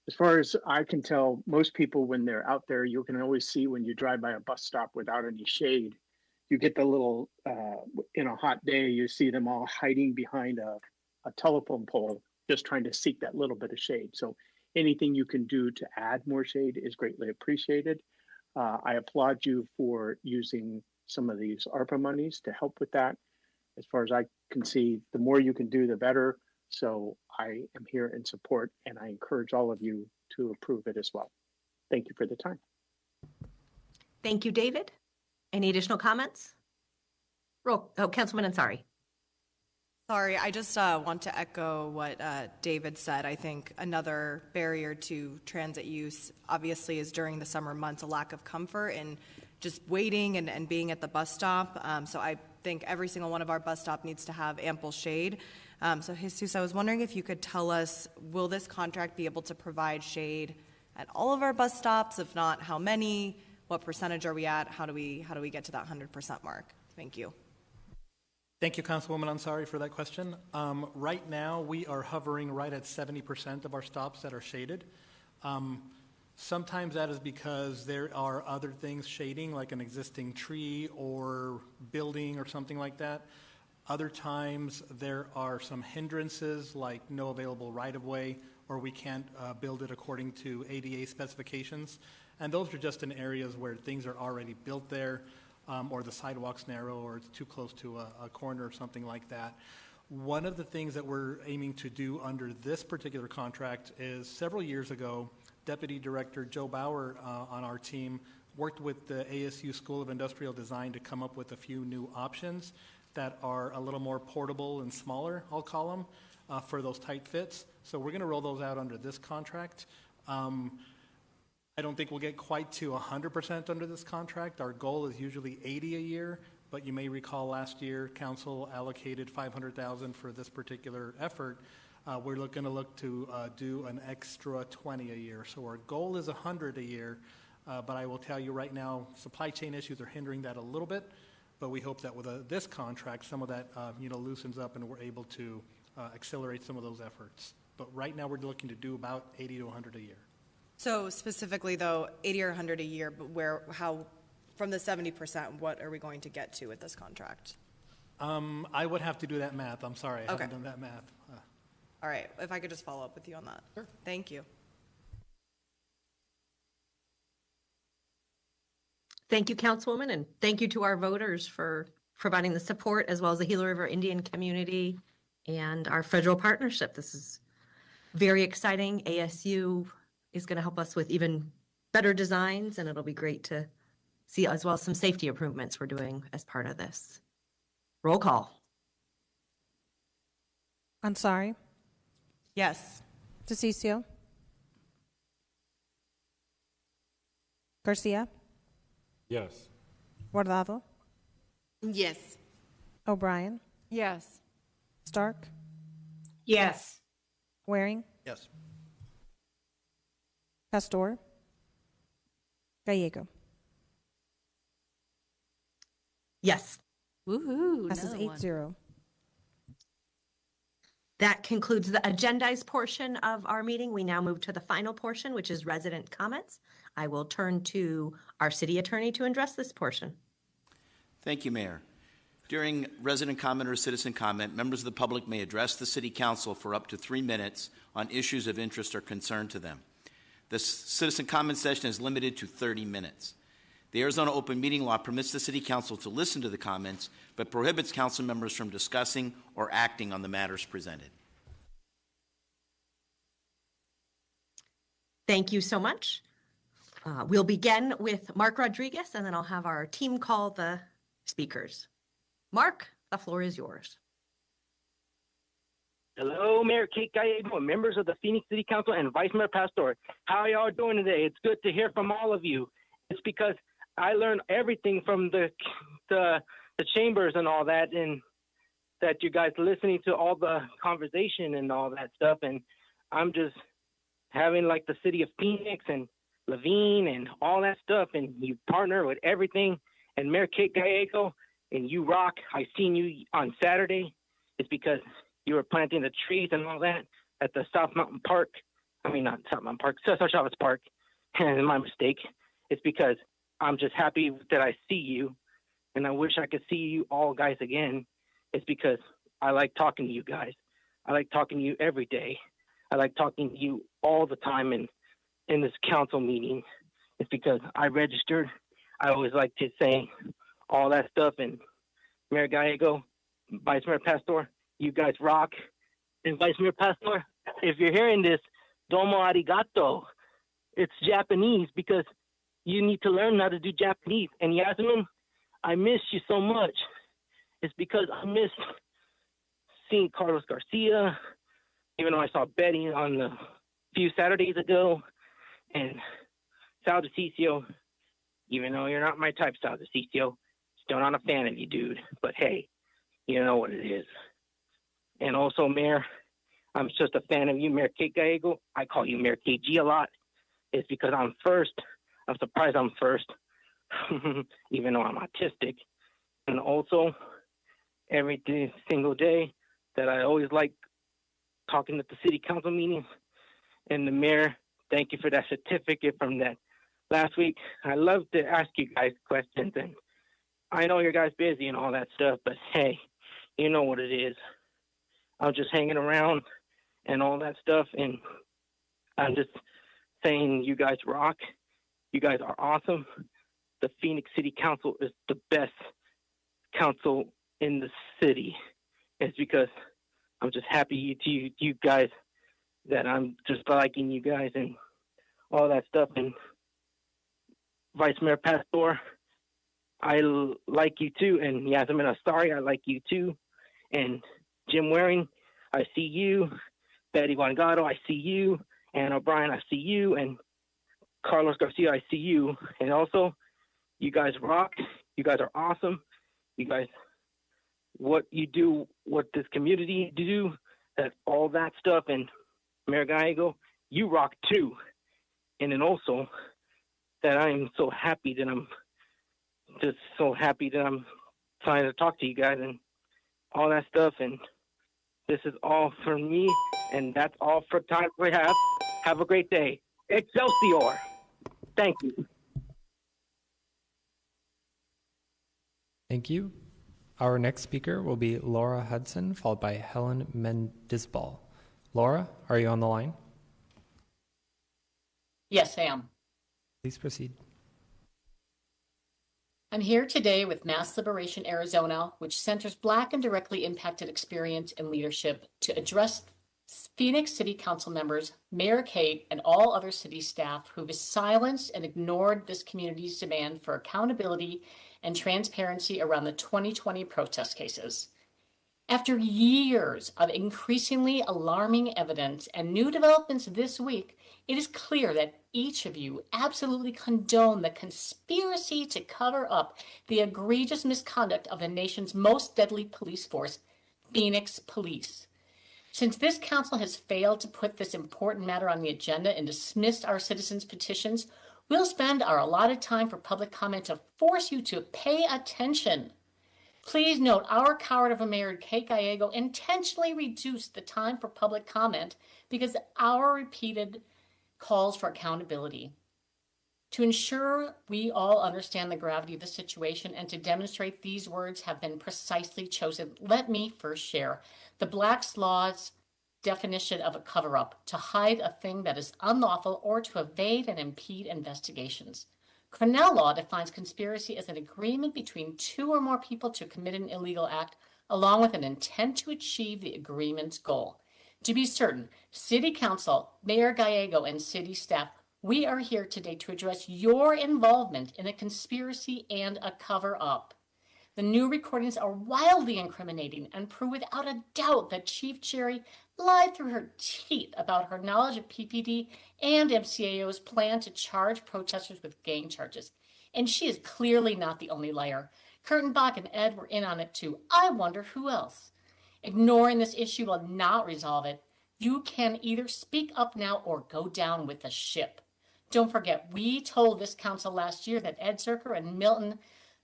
As far as I can tell, most people when they're out there, you can always see when you drive by a bus stop without any shade, you get the little, in a hot day, you see them all hiding behind a telephone pole, just trying to seek that little bit of shade. So anything you can do to add more shade is greatly appreciated. I applaud you for using some of these ARPA monies to help with that. As far as I can see, the more you can do, the better. So I am here in support and I encourage all of you to approve it as well. thank you for the time. Thank you, David. Any additional comments? Councilman Ansari. Sorry, I just want to echo what David said. I think another barrier to transit use obviously is during the summer months, a lack of comfort and just waiting and being at the bus stop. So I think every single one of our bus stop needs to have ample shade. So Jesus, I was wondering if you could tell us, will this contract be able to provide shade at all of our bus stops? If not, how many? What percentage are we at? How do we get to that 100% mark? Thank you. Thank you, Councilwoman Ansari, for that question. Right now, we are hovering right at 70% of our stops that are shaded. Sometimes that is because there are other things shading, like an existing tree or building or something like that. Other times, there are some hindrances, like no available right-of-way, or we can't build it according to ADA specifications. And those are just in areas where things are already built there, or the sidewalk's narrow, or it's too close to a corner or something like that. One of the things that we're aiming to do under this particular contract is several years ago, Deputy Director Joe Bauer on our team worked with the ASU School of Industrial Design to come up with a few new options that are a little more portable and smaller, I'll call them, for those tight fits. So we're going to roll those out under this contract. I don't think we'll get quite to 100% under this contract. Our goal is usually 80 a year, but you may recall last year Council allocated $500,000 for this particular effort. We're going to look to do an extra 20 a year. So our goal is 100 a year, but I will tell you right now, supply chain issues are hindering that a little bit, but we hope that with this contract, some of that loosens up and we're able to accelerate some of those efforts. But right now we're looking to do about 80 to 100 a year. So specifically, though, 80 or 100 a year, but how, from the 70%, what are we going to get to with this contract? I would have to do that math. I'm sorry, I haven't done that math. All right, if I could just follow up with you on that. Sure. Thank you. Thank you, Councilwoman, and thank you to our voters for providing the support, as well as the Gila River Indian community and our federal partnership. This is very exciting. ASU is going to help us with even better designs, and it'll be great to see, as well as some safety improvements we're doing as part of this. Roll call. Ansari. Yes. DeCiccio. Garcia. Yes. Guardado. Yes. O'Brien. Yes. Stark. Yes. Waring. Yes. Pastor. Gallego. Yes. Woohoo. Passes 8-0. That concludes the agendized portion of our meeting. We now move to the final portion, which is resident comments. I will turn to our city attorney to address this portion. Thank you, Mayor. During resident comment or citizen comment, members of the public may address the City Council for up to 3 minutes on issues of interest or concern to them. The citizen comment session is limited to 30 minutes. The Arizona Open Meeting Law permits the City Council to listen to the comments, but prohibits council members from discussing or acting on the matters presented. Thank you so much. We'll begin with Mark Rodriguez, and then I'll have our team call the speakers. Mark, the floor is yours. Hello, Mayor Kate Gallego, members of the Phoenix City Council, and Vice Mayor Pastor. How y'all doing today? It's good to hear from all of you. It's because I learned everything from the chambers and all that, and that you guys listening to all the conversation and all that stuff. And I'm just having like the city of Phoenix and Levine and all that stuff, and you partner with everything. And Mayor Kate Gallego, and you rock. I seen you on Saturday. It's because you were planting the trees and all that at the South Mountain Park. I mean, not South Mountain Park, Cesar Chavez Park. And my mistake. It's because I'm just happy that I see you, and I wish I could see you all guys again. It's because I like talking to you guys. I like talking to you every day. I like talking to you all the time in this council meeting. It's because I registered. I always like to say all that stuff. And Mayor Gallego, Vice Mayor Pastor, you guys rock. And Vice Mayor Pastor, if you're hearing this, domo arigato. it's Japanese because you need to learn how to do Japanese. And Yasmin, I miss you so much. It's because I miss seeing Carlos Garcia, even though I saw Betty on a few Saturdays ago, and Sal DeCiccio, even though you're not my type, Sal DeCiccio, still not a fan of you, dude. But hey, you know what it is. And also, Mayor, I'm just a fan of you, Mayor Kate Gallego. I call you Mayor KG a lot. It's because I'm first. I'm surprised I'm first, even though I'm autistic. And also, every single day that I always like talking at the city council meetings. And the mayor, thank you for that certificate from that last week. I love to ask you guys questions, and I know you guys busy and all that stuff, but hey, you know what it is. I'm just hanging around and all that stuff, and I'm just saying you guys rock. You guys are awesome. The Phoenix City Council is the best council in the city. It's because I'm just happy you guys that I'm just liking you guys and all that stuff. And Vice Mayor Pastor, I like you too. And Yasmin Astari, I like you too. And Jim Waring, I see you. Betty Wangado, I see you. Ann O'Brien, I see you. And Carlos Garcia, I see you. And also, you guys rock. You guys are awesome. You guys, what you do, what this community do, that all that stuff. And Mayor Gallego, you rock too. And then also that I'm so happy that I'm trying to talk to you guys and all that stuff. And this is all for me. And that's all for time we have. Have a great day. Excelsior. Thank you. Thank you. Our next speaker will be Laura Hudson, followed by Helen Mendizbal. Laura, are you on the line? Yes, I am. Please proceed. I'm here today with Mass Liberation Arizona, which centers Black and directly impacted experience and leadership to address Phoenix City Council members, Mayor Kate, and all other city staff who've silenced and ignored this community's demand for accountability and transparency around the 2020 protest cases. After years of increasingly alarming evidence and new developments this week, it is clear that each of you absolutely condone the conspiracy to cover up the egregious misconduct of the nation's most deadly police force, Phoenix Police. Since this council has failed to put this important matter on the agenda and dismissed our citizens' petitions, we'll spend our allotted time for public comment to force you to pay attention. Please note, our coward of a mayor, Kate Gallego, intentionally reduced the time for public comment because our repeated calls for accountability. To ensure we all understand the gravity of the situation and to demonstrate these words have been precisely chosen, let me first share the Black's Law's definition of a cover-up: to hide a thing that is unlawful or to evade and impede investigations. Cornell law defines conspiracy as an agreement between two or more people to commit an illegal act, along with an intent to achieve the agreement's goal. To be certain, City Council, Mayor Gallego, and city staff, we are here today to address your involvement in a conspiracy and a cover-up. The new recordings are wildly incriminating and prove without a doubt that Chief Cherry lied through her teeth about her knowledge of PPD and MCAO's plan to charge protesters with gang charges. And she is clearly not the only liar. Kurtenbach and Ed were in on it too. I wonder who else. Ignoring this issue will not resolve it. You can either speak up now or go down with the ship. Don't forget, we told this council last year that Ed Zerker and Milton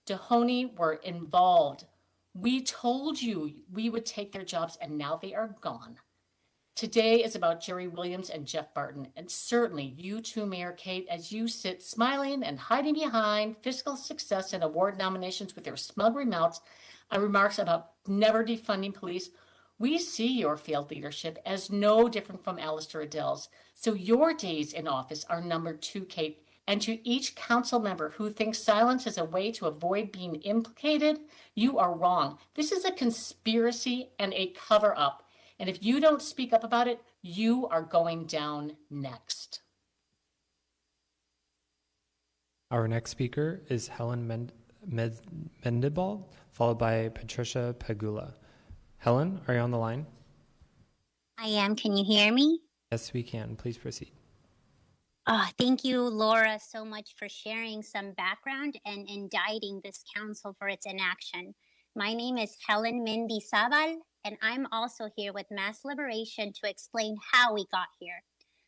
Dehoney were involved. We told you we would take their jobs, and now they are gone. Today is about Jerry Williams and Jeff Barton, and certainly you too, Mayor Kate, as you sit smiling and hiding behind fiscal success and award nominations with your smug remarks about never defunding police. We see your failed leadership as no different from Alistair Adele's. So your days in office are numbered too, Kate. And to each council member who thinks silence is a way to avoid being implicated, you are wrong. This is a conspiracy and a cover-up. And if you don't speak up about it, you are going down next. Our next speaker is Helen Mendibald, followed by Patricia Pagula. Helen, are you on the line? I am. Can you hear me? Yes, we can. Please proceed. Thank you, Laura, so much for sharing some background and indicting this council for its inaction. My name is Helen Mendizabal, and I'm also here with Mass Liberation to explain how we got here.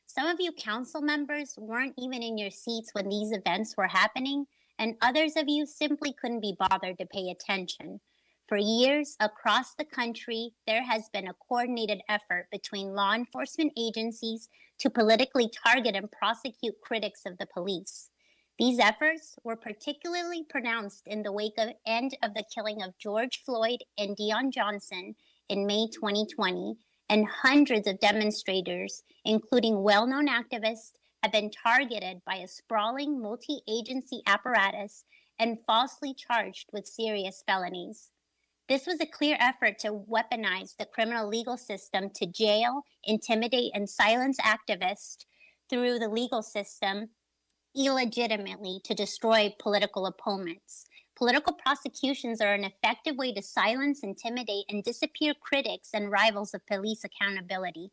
Some of you council members weren't even in your seats when these events were happening, and others of you simply couldn't be bothered to pay attention. For years across the country, there has been a coordinated effort between law enforcement agencies to politically target and prosecute critics of the police. These efforts were particularly pronounced in the wake of end of the killing of George Floyd and Deion Johnson in May 2020, and hundreds of demonstrators, including well-known activists, have been targeted by a sprawling multi-agency apparatus and falsely charged with serious felonies. This was a clear effort to weaponize the criminal legal system to jail, intimidate, and silence activists through the legal system illegitimately to destroy political opponents. Political prosecutions are an effective way to silence, intimidate, and disappear critics and rivals of police accountability.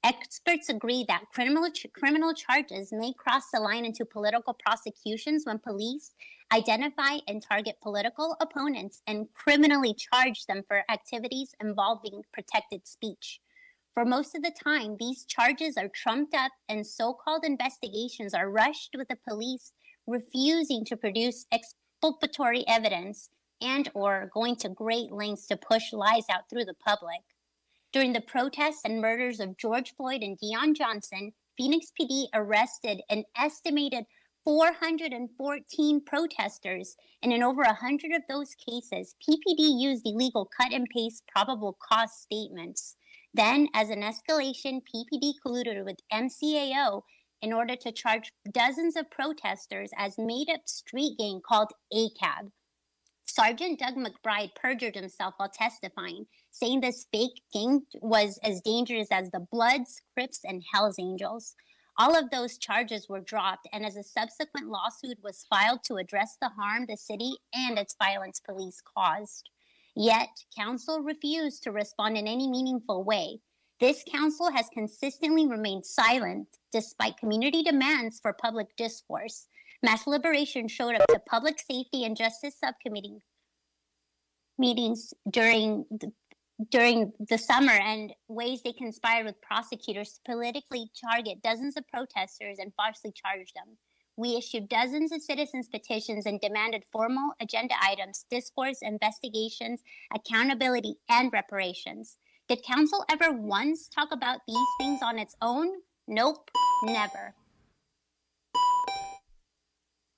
Experts agree that criminal charges may cross the line into political prosecutions when police identify and target political opponents and criminally charge them for activities involving protected speech. For most of the time, these charges are trumped up and so-called investigations are rushed, with the police refusing to produce exculpatory evidence and or going to great lengths to push lies out through the public. During the protests and murders of George Floyd and Deion Johnson, Phoenix PD arrested an estimated 414 protesters, and in over 100 of those cases, PPD used illegal cut and paste probable cause statements. Then, as an escalation, PPD colluded with MCAO in order to charge dozens of protesters as made-up street gang called ACAB. Sergeant Doug McBride perjured himself while testifying, saying this fake gang was as dangerous as the Bloods, Crips, and Hells Angels. All of those charges were dropped, and as a subsequent lawsuit was filed to address the harm the city and its violence police caused. Yet, council refused to respond in any meaningful way. This council has consistently remained silent despite community demands for public discourse. Mass Liberation showed up to Public Safety and Justice Subcommittee meetings during the summer, and ways they conspired with prosecutors to politically target dozens of protesters and falsely charge them. We issued dozens of citizens' petitions and demanded formal agenda items, discourse, investigations, accountability, and reparations. Did council ever once talk about these things on its own? Nope, never.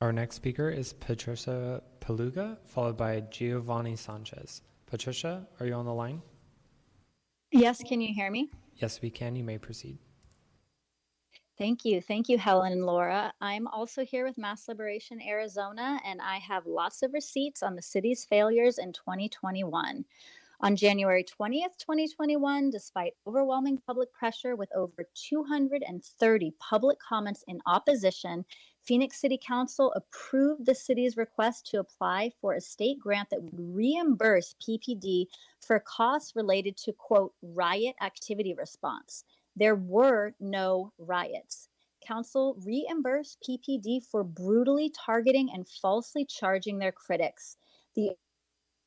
Our next speaker is Patricia Paluga, followed by Giovanni Sanchez. Patricia, are you on the line? Yes, can you hear me? Yes, we can. You may proceed. Thank you. Thank you, Helen and Laura. I'm also here with Mass Liberation Arizona, and I have lots of receipts on the city's failures in 2021. On January 20th, 2021, despite overwhelming public pressure with over 230 public comments in opposition, Phoenix City Council approved the city's request to apply for a state grant that would reimburse PPD for costs related to, quote, riot activity response. There were no riots. Council reimbursed PPD for brutally targeting and falsely charging their critics. The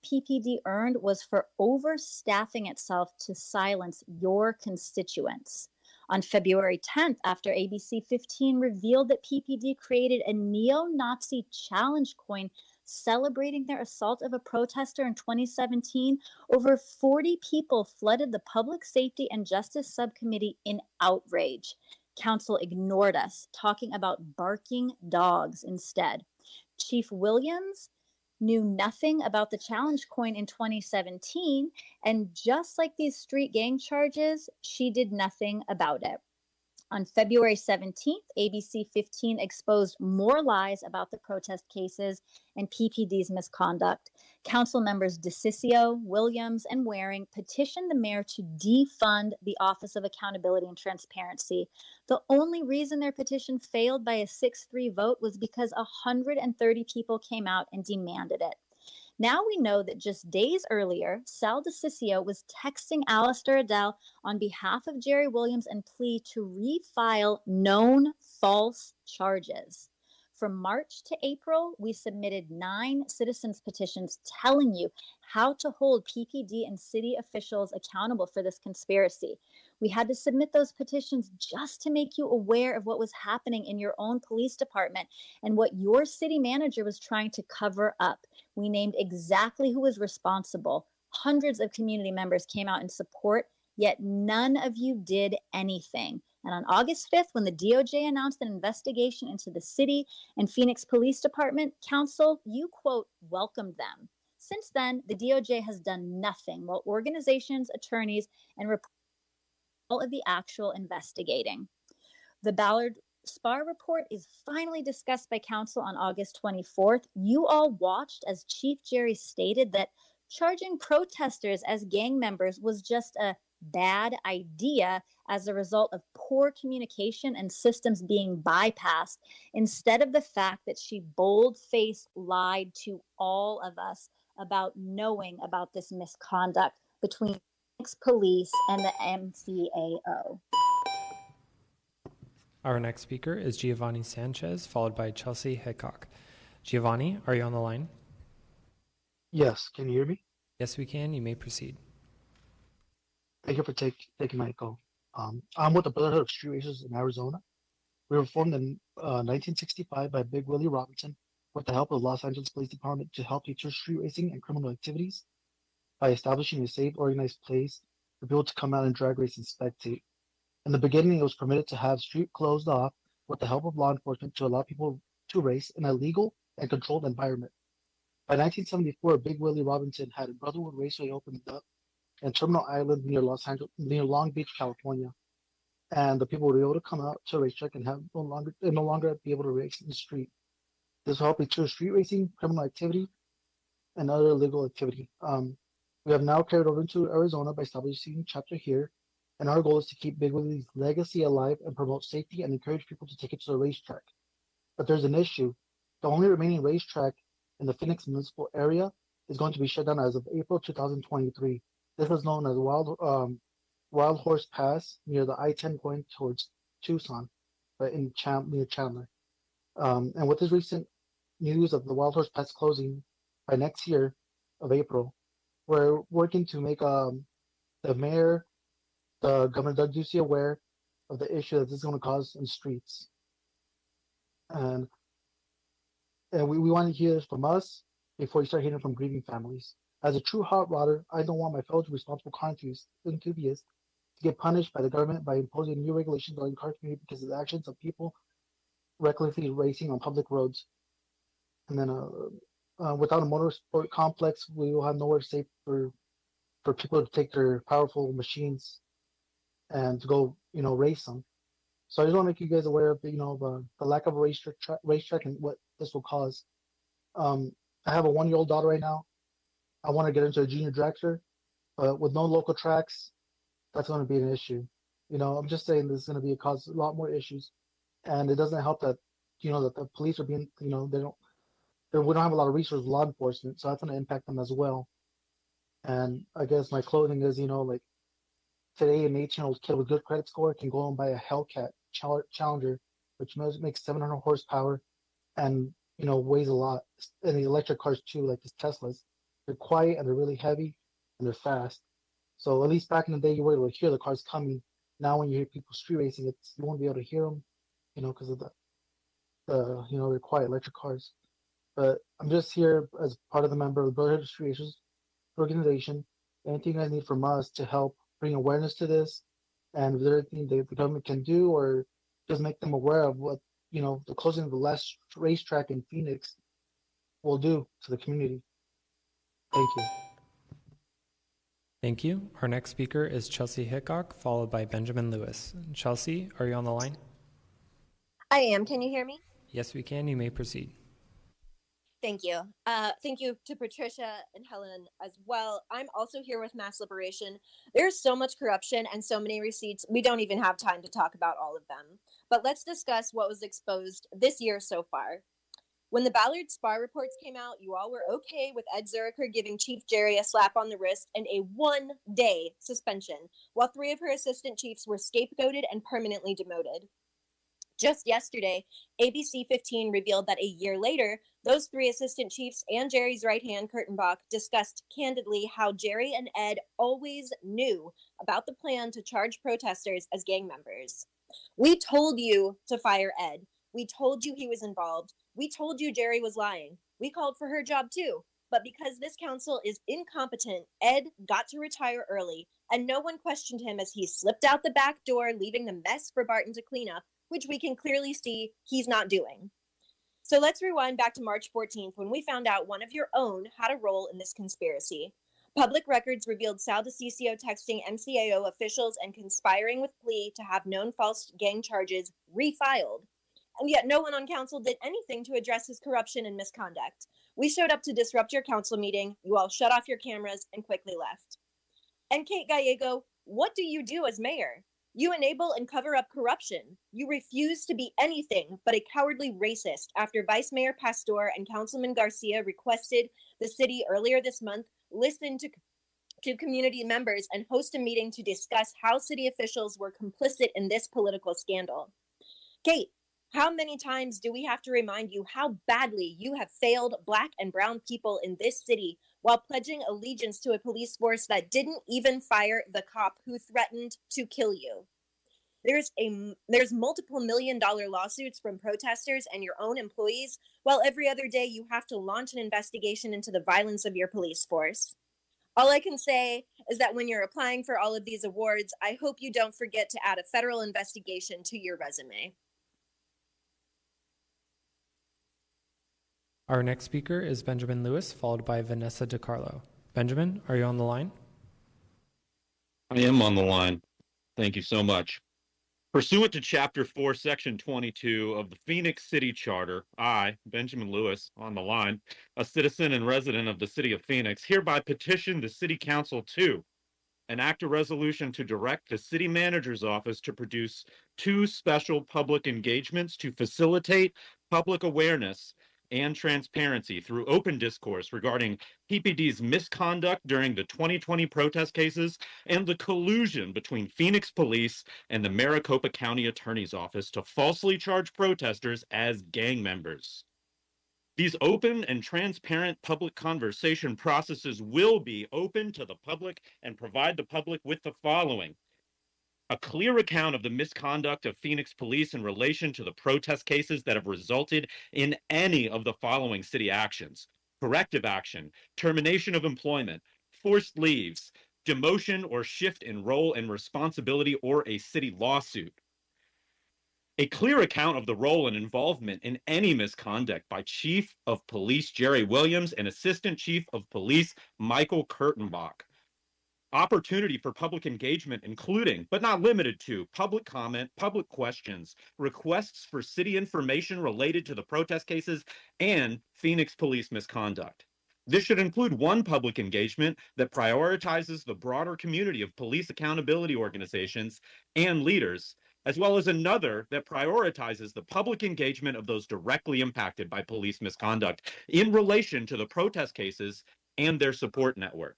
PPD earned was for overstaffing itself to silence your constituents. On February 10th, after ABC 15 revealed that PPD created a neo-Nazi challenge coin celebrating their assault of a protester in 2017, over 40 people flooded the Public Safety and Justice Subcommittee in outrage. Council ignored us, talking about barking dogs instead. Chief Williams knew nothing about the challenge coin in 2017, and just like these street gang charges, she did nothing about it. On February 17th, ABC 15 exposed more lies about the protest cases and PPD's misconduct. Council members DeCiccio, Williams, and Waring petitioned the mayor to defund the Office of Accountability and Transparency. The only reason their petition failed by a 6-3 vote was because 130 people came out and demanded it. Now we know that just days earlier, Sal DeCiccio was texting Alistair Adele on behalf of Jerry Williams and plea to refile known false charges. From March to April, we submitted 9 citizens petitions telling you how to hold PPD and city officials accountable for this conspiracy. We had to submit those petitions just to make you aware of what was happening in your own police department and what your city manager was trying to cover up. We named exactly who was responsible. Hundreds of community members came out in support, yet none of you did anything. And on August 5th, when the DOJ announced an investigation into the city and Phoenix Police Department, Council, you, quote, welcomed them. Since then, the DOJ has done nothing while organizations, attorneys, and all of the actual investigating. The Ballard SPAR report is finally discussed by Council on August 24th. You all watched as Chief Jerry stated that charging protesters as gang members was just a bad idea as a result of poor communication and systems being bypassed, instead of the fact that she bold-faced lied to all of us about knowing about this misconduct between police and the MCAO. Our next speaker is Giovanni Sanchez, followed by Chelsea Hickok. Giovanni, are you on the line? Yes, can you hear me? Yes, we can. You may proceed. Thank you for taking my call. I'm with the Brotherhood of Street Racers in Arizona. We were formed in 1965 by Big Willie Robinson with the help of the Los Angeles Police Department to help deter street racing and criminal activities by establishing a safe, organized place for people to come out and drag race and spectate. In the beginning, it was permitted to have street closed off with the help of law enforcement to allow people to race in a legal and controlled environment. By 1974, Big Willie Robinson had a Brotherhood Raceway opened up in Terminal Island near Long Beach, California, and the people were able to come out to a racetrack and no longer be able to race in the street. This will help deter street racing, criminal activity, and other illegal activity. We have now carried over into Arizona by establishing a chapter here, and our goal is to keep Big Willie's legacy alive and promote safety and encourage people to take it to the racetrack. But there's an issue. The only remaining racetrack in the Phoenix municipal area is going to be shut down as of April 2023. This is known as Wild Horse Pass near the I-10 going towards Tucson, but near Chandler. And with this recent news of the Wild Horse Pass closing by next year of April, we're working to make the mayor, the Governor Doug Ducey aware of the issue that this is going to cause in the streets. And we want to hear this from us before you start hearing from grieving families. As a true hot rodder, I don't want my fellow responsible car enthusiasts to get punished by the government by imposing new regulations on the car community because of the actions of people recklessly racing on public roads. And then without a motorsport complex, we will have nowhere safe for people to take their powerful machines and to go, race them. So I just want to make you guys aware of, the lack of a racetrack and what this will cause. I have a 1-year-old daughter right now. I want to get into a junior dragster, but with no local tracks, that's going to be an issue. I'm just saying this is going to cause a lot more issues, and it doesn't help that, that the police are being, we don't have a lot of resources with law enforcement, so that's going to impact them as well. And I guess my clothing is, like today an 18-year-old kid with good credit score can go and buy a Hellcat Challenger, which makes 700 horsepower and, weighs a lot. And the electric cars too, like the Teslas. They're quiet and they're really heavy and they're fast. So at least back in the day, you were able to hear the cars coming. Now when you hear people street racing, you won't be able to hear them, because of they're quiet electric cars. But I'm just here as part of the member of the Brotherhood of Street Racers organization. Anything you guys need from us to help bring awareness to this, and if there's anything that the government can do, or just make them aware of what, the closing of the last racetrack in Phoenix will do to the community. Thank you. Thank you. Our next speaker is Chelsea Hickok, followed by Benjamin Lewis. Chelsea, are you on the line? I am. Can you hear me? Yes, we can. You may proceed. Thank you. Thank you to Patricia and Helen as well. I'm also here with Mass Liberation. There's so much corruption and so many receipts. We don't even have time to talk about all of them. But let's discuss what was exposed this year so far. When the Ballard SPAR reports came out, you all were okay with Ed Zuricher giving Chief Jerry a slap on the wrist and a one-day suspension, while 3 of her assistant chiefs were scapegoated and permanently demoted. Just yesterday, ABC 15 revealed that a year later, those 3 assistant chiefs and Jerry's right hand, Kurtenbach, discussed candidly how Jerry and Ed always knew about the plan to charge protesters as gang members. We told you to fire Ed. We told you he was involved. We told you Jerry was lying. We called for her job too. But because this council is incompetent, Ed got to retire early, and no one questioned him as he slipped out the back door, leaving the mess for Barton to clean up, which we can clearly see he's not doing. So let's rewind back to March 14th when we found out one of your own had a role in this conspiracy. Public records revealed Sal DiCiccio texting MCAO officials and conspiring with plea to have known false gang charges refiled. And yet no one on council did anything to address his corruption and misconduct. We showed up to disrupt your council meeting, you all shut off your cameras and quickly left. And Kate Gallego, what do you do as mayor? You enable and cover up corruption. You refuse to be anything but a cowardly racist after Vice Mayor Pastor and Councilman Garcia requested the city earlier this month listen to community members and host a meeting to discuss how city officials were complicit in this political scandal. Kate, how many times do we have to remind you how badly you have failed Black and brown people in this city while pledging allegiance to a police force that didn't even fire the cop who threatened to kill you? There's multiple $million-dollar lawsuits from protesters and your own employees, while every other day you have to launch an investigation into the violence of your police force. All I can say is that when you're applying for all of these awards, I hope you don't forget to add a federal investigation to your resume. Our next speaker is Benjamin Lewis, followed by Vanessa DiCarlo. Benjamin, are you on the line? I am on the line. Thank you so much. Pursuant to Chapter 4, Section 22 of the Phoenix City Charter, I, Benjamin Lewis, on the line, a citizen and resident of the city of Phoenix, hereby petition the City Council to enact a resolution to direct the city manager's office to produce 2 special public engagements to facilitate public awareness and transparency through open discourse regarding PPD's misconduct during the 2020 protest cases and the collusion between Phoenix Police and the Maricopa County Attorney's Office to falsely charge protesters as gang members. These open and transparent public conversation processes will be open to the public and provide the public with the following: a clear account of the misconduct of Phoenix Police in relation to the protest cases that have resulted in any of the following city actions: corrective action, termination of employment, forced leaves, demotion or shift in role and responsibility, or a city lawsuit. A clear account of the role and involvement in any misconduct by Chief of Police Jerry Williams and Assistant Chief of Police Michael Kurtenbach. Opportunity for public engagement, including, but not limited to, public comment, public questions, requests for city information related to the protest cases, and Phoenix police misconduct. This should include 1 public engagement that prioritizes the broader community of police accountability organizations and leaders, as well as another that prioritizes the public engagement of those directly impacted by police misconduct in relation to the protest cases and their support network.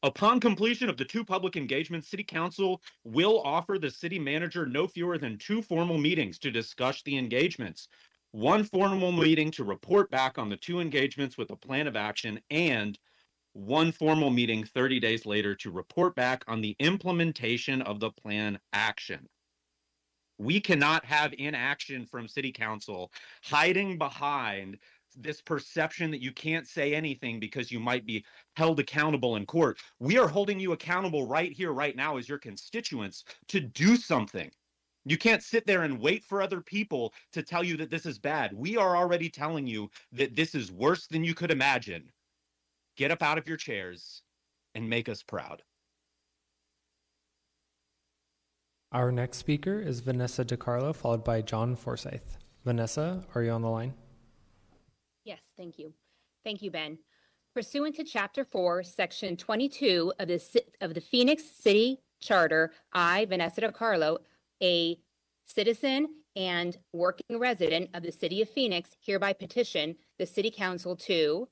Upon completion of the 2 public engagements, City Council will offer the city manager no fewer than 2 formal meetings to discuss the engagements. 1 formal meeting to report back on the 2 engagements with a plan of action, and 1 formal meeting 30 days later to report back on the implementation of the plan action. We cannot have inaction from City Council hiding behind this perception that you can't say anything because you might be held accountable in court. We are holding you accountable right here, right now, as your constituents to do something. You can't sit there and wait for other people to tell you that this is bad. We are already telling you that this is worse than you could imagine. Get up out of your chairs and make us proud. Our next speaker is Vanessa DiCarlo, followed by John Forsyth. Vanessa, are you on the line? Yes, thank you. Thank you, Ben. Pursuant to Chapter 4, Section 22 of the Phoenix City Charter, I, Vanessa DiCarlo, a citizen and working resident of the City of Phoenix, hereby petition the City Council to...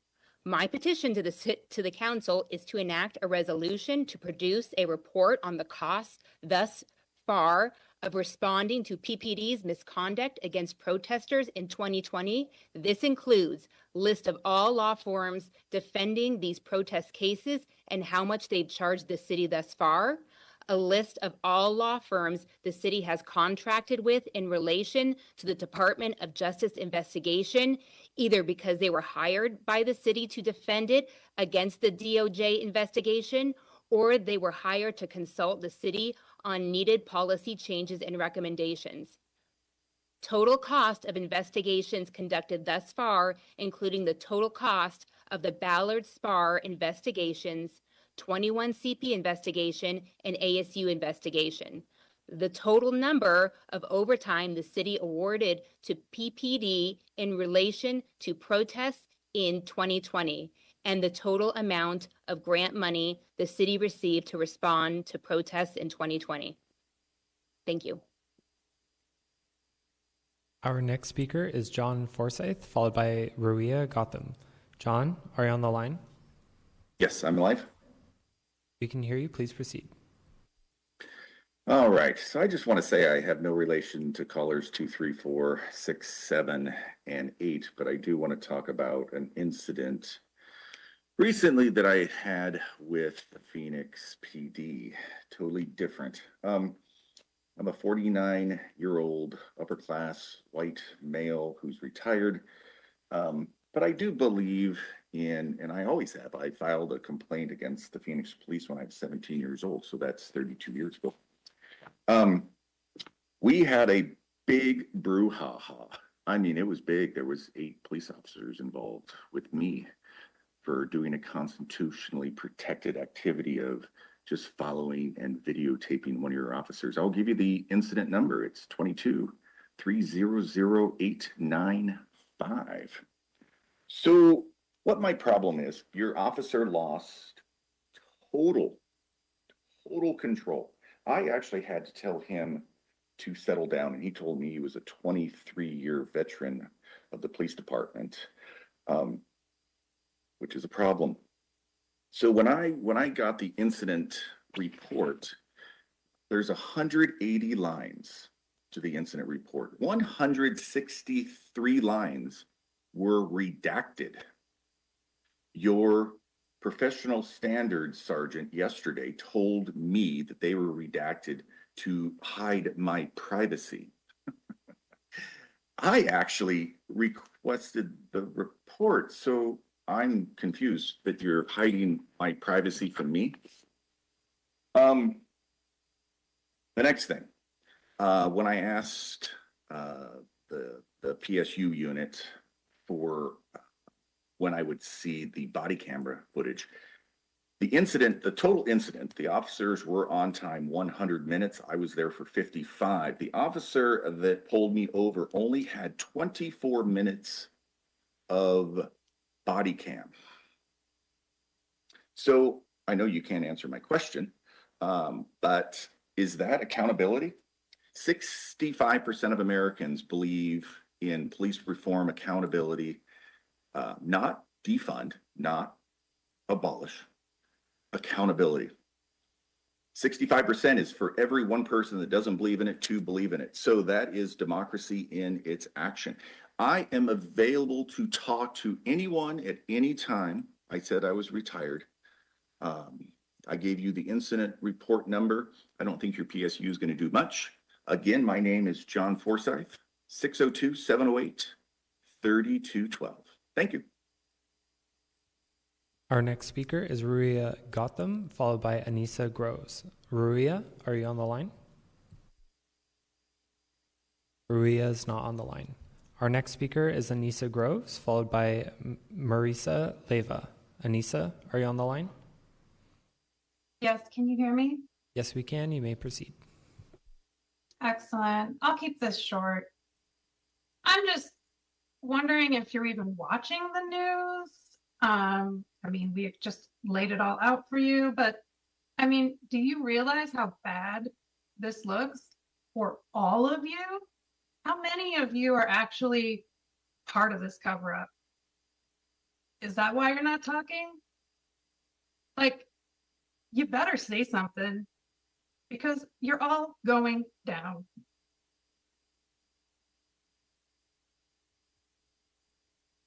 My petition to the Council is to enact a resolution to produce a report on the costs thus far of responding to PPD's misconduct against protesters in 2020. This includes list of all law firms defending these protest cases and how much they've charged the city thus far, a list of all law firms the city has contracted with in relation to the Department of Justice investigation, either because they were hired by the city to defend it against the DOJ investigation, or they were hired to consult the city on needed policy changes and recommendations. Total cost of investigations conducted thus far, including the total cost of the Ballard Spar investigations, 21 CP investigation, and ASU investigation. The total number of overtime the city awarded to PPD in relation to protests in 2020, and the total amount of grant money the city received to respond to protests in 2020. Thank you. Our next speaker is John Forsyth, followed by Ruia Gotham. John, are you on the line? Yes, I'm live. We can hear you. Please proceed. All right. So I just want to say I have no relation to callers 2, 3, 4, 6, 7, and 8, but I do want to talk about an incident recently that I had with the Phoenix PD. Totally different. I'm a 49-year-old upper-class white male who's retired, but I do believe in, and I always have, I filed a complaint against the Phoenix police when I was 17 years old, so that's 32 years ago. We had a big brouhaha. I mean, it was big. There was 8 police officers involved with me for doing a constitutionally protected activity of just following and videotaping one of your officers. I'll give you the incident number. It's 22-300-895. So what my problem is, your officer lost total control. I actually had to tell him to settle down, and he told me he was a 23-year veteran of the police department, which is a problem. So when I got the incident report, there's 180 lines to the incident report. 163 lines were redacted. Your professional standards sergeant yesterday told me that they were redacted to hide my privacy. I actually requested the report, so I'm confused that you're hiding my privacy from me. The next thing, when I asked the PSU unit for when I would see the body camera footage, the total incident, the officers were on time 100 minutes. I was there for 55. The officer that pulled me over only had 24 minutes of body cam. So I know you can't answer my question, but is that accountability? 65% of Americans believe in police reform accountability, not defund, not abolish, accountability. 65% is for every one person that doesn't believe in it to believe in it. So that is democracy in its action. I am available to talk to anyone at any time. I said I was retired. I gave you the incident report number. I don't think your PSU is going to do much. Again, my name is John Forsyth, 602-708-3212. Thank you. Our next speaker is Ruia Gotham, followed by Anissa Groves. Ruia, are you on the line? Ruia is not on the line. Our next speaker is Anissa Groves, followed by Marisa Leva. Anissa, are you on the line? Yes, can you hear me? Yes, we can. You may proceed. Excellent. I'll keep this short. I'm just wondering if you're even watching the news. I mean, we just laid it all out for you, but I mean, do you realize how bad this looks for all of you? How many of you are actually part of this cover up? Is that why you're not talking? Like, you better say something because you're all going down.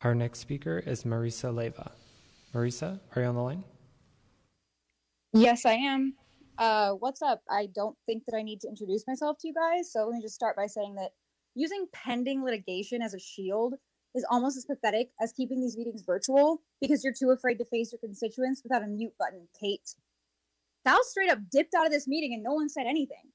Our next speaker is Marisa Leyva. Marisa, are you on the line? Yes, I am. What's up? I don't think that I need to introduce myself to you guys, so let me just start by saying that using pending litigation as a shield is almost as pathetic as keeping these meetings virtual because you're too afraid to face your constituents without a mute button, Kate. Thou straight up dipped out of this meeting and no one said anything.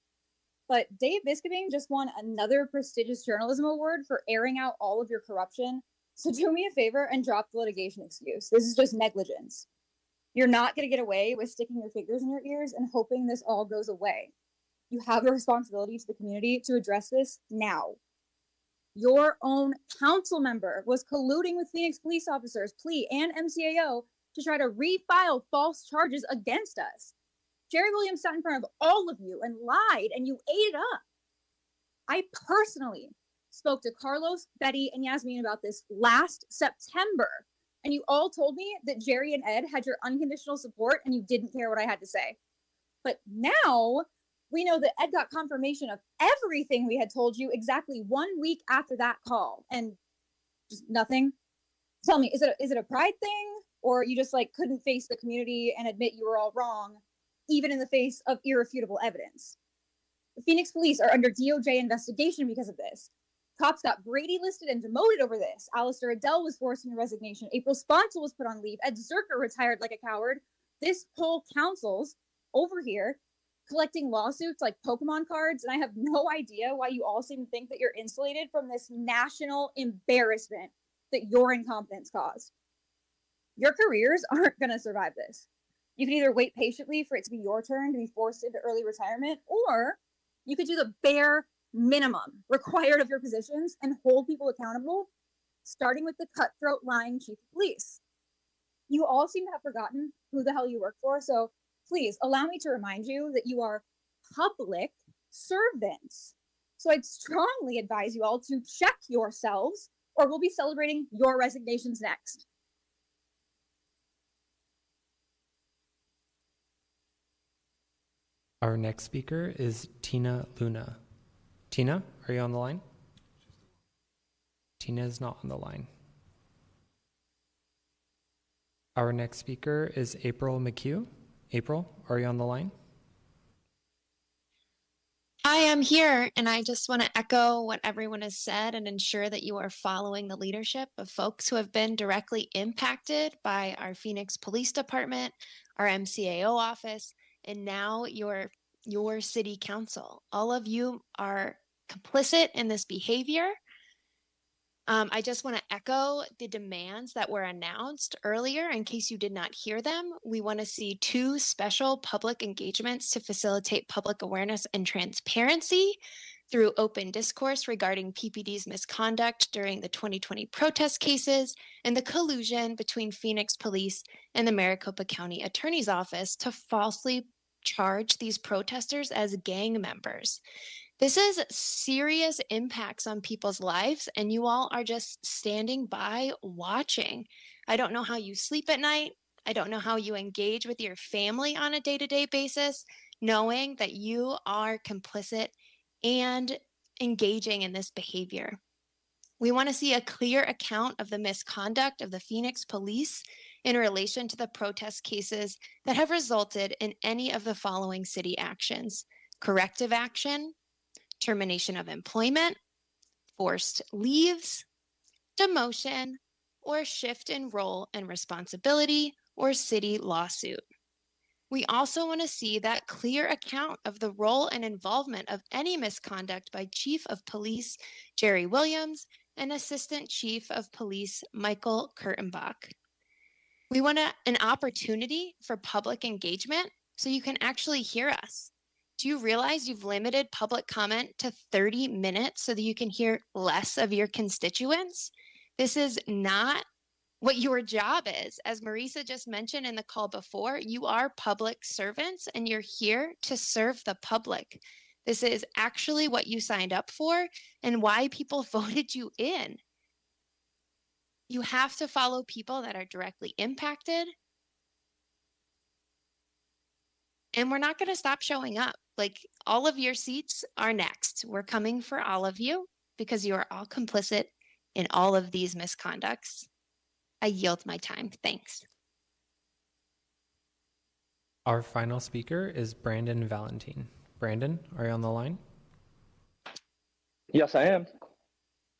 But Dave Biskobing just won another prestigious journalism award for airing out all of your corruption. So do me a favor and drop the litigation excuse. This is just negligence. You're not going to get away with sticking your fingers in your ears and hoping this all goes away. You have a responsibility to the community to address this now. Your own council member was colluding with Phoenix police officers, plea, and MCAO to try to refile false charges against us. Jerry Williams sat in front of all of you and lied, and you ate it up. I personally spoke to Carlos, Betty, and Yasmin about this last September, and you all told me that Jerry and Ed had your unconditional support and you didn't care what I had to say. But now we know that Ed got confirmation of everything we had told you exactly 1 week after that call, and just nothing. Tell me, is it a pride thing, or you just like couldn't face the community and admit you were all wrong, even in the face of irrefutable evidence? The Phoenix police are under DOJ investigation because of this. Cops got Brady listed and demoted over this. Alistair Adele was forced into resignation. April Sponsel was put on leave. Ed Zerker retired like a coward. This whole council's over here collecting lawsuits like Pokemon cards, and I have no idea why you all seem to think that you're insulated from this national embarrassment that your incompetence caused. Your careers aren't going to survive this. You can either wait patiently for it to be your turn to be forced into early retirement, or you could do the bare minimum required of your positions and hold people accountable, starting with the cutthroat lying chief of police. You all seem to have forgotten who the hell you work for, so please allow me to remind you that you are public servants. So I'd strongly advise you all to check yourselves, or we'll be celebrating your resignations next. Our next speaker is Tina Luna. Tina, are you on the line? Tina is not on the line. Our next speaker is April McHugh. April, are you on the line? I am here, and I just want to echo what everyone has said and ensure that you are following the leadership of folks who have been directly impacted by our Phoenix Police Department, our MCAO office, and now your city council. All of you are complicit in this behavior. I just want to echo the demands that were announced earlier in case you did not hear them. We want to see 2 special public engagements to facilitate public awareness and transparency through open discourse regarding PPD's misconduct during the 2020 protest cases and the collusion between Phoenix Police and the Maricopa County Attorney's Office to falsely charge these protesters as gang members. This is serious impacts on people's lives, and you all are just standing by watching. I don't know how you sleep at night. I don't know how you engage with your family on a day-to-day basis, knowing that you are complicit and engaging in this behavior. We want to see a clear account of the misconduct of the Phoenix police in relation to the protest cases that have resulted in any of the following city actions: corrective action, termination of employment, forced leaves, demotion, or shift in role and responsibility, or city lawsuit. We also want to see that clear account of the role and involvement of any misconduct by Chief of Police Jerry Williams and Assistant Chief of Police Michael Kurtenbach. We want an opportunity for public engagement so you can actually hear us. Do you realize you've limited public comment to 30 minutes so that you can hear less of your constituents? This is not what your job is. As Marisa just mentioned in the call before, you are public servants and you're here to serve the public. This is actually what you signed up for and why people voted you in. You have to follow people that are directly impacted. And we're not going to stop showing up. Like, all of your seats are next. We're coming for all of you because you are all complicit in all of these misconducts. I yield my time. Thanks. Our final speaker is Brandon Valentine. Brandon, are you on the line? Yes, I am.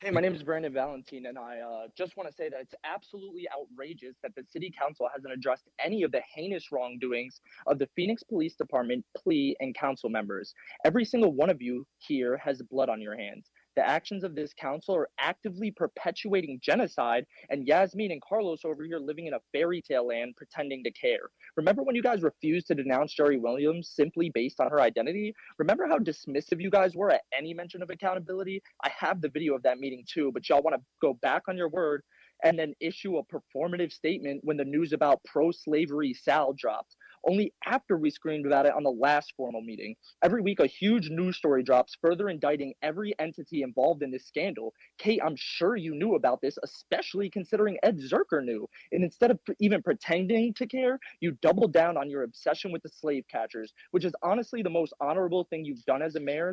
Hey, my name is Brandon Valentine, and I just want to say that it's absolutely outrageous that the City Council hasn't addressed any of the heinous wrongdoings of the Phoenix Police Department, plea, and council members. Every single one of you here has blood on your hands. The actions of this council are actively perpetuating genocide, and Yasmin and Carlos over here living in a fairy tale land pretending to care. Remember when you guys refused to denounce Jerry Williams simply based on her identity? Remember how dismissive you guys were at any mention of accountability? I have the video of that meeting too, but y'all want to go back on your word and then issue a performative statement when the news about pro-slavery Sal dropped, only after we screamed about it on the last formal meeting. Every week, a huge news story drops, further indicting every entity involved in this scandal. Kate, I'm sure you knew about this, especially considering Ed Zerker knew. And instead of even pretending to care, you doubled down on your obsession with the slave catchers, which is honestly the most honorable thing you've done as a mayor.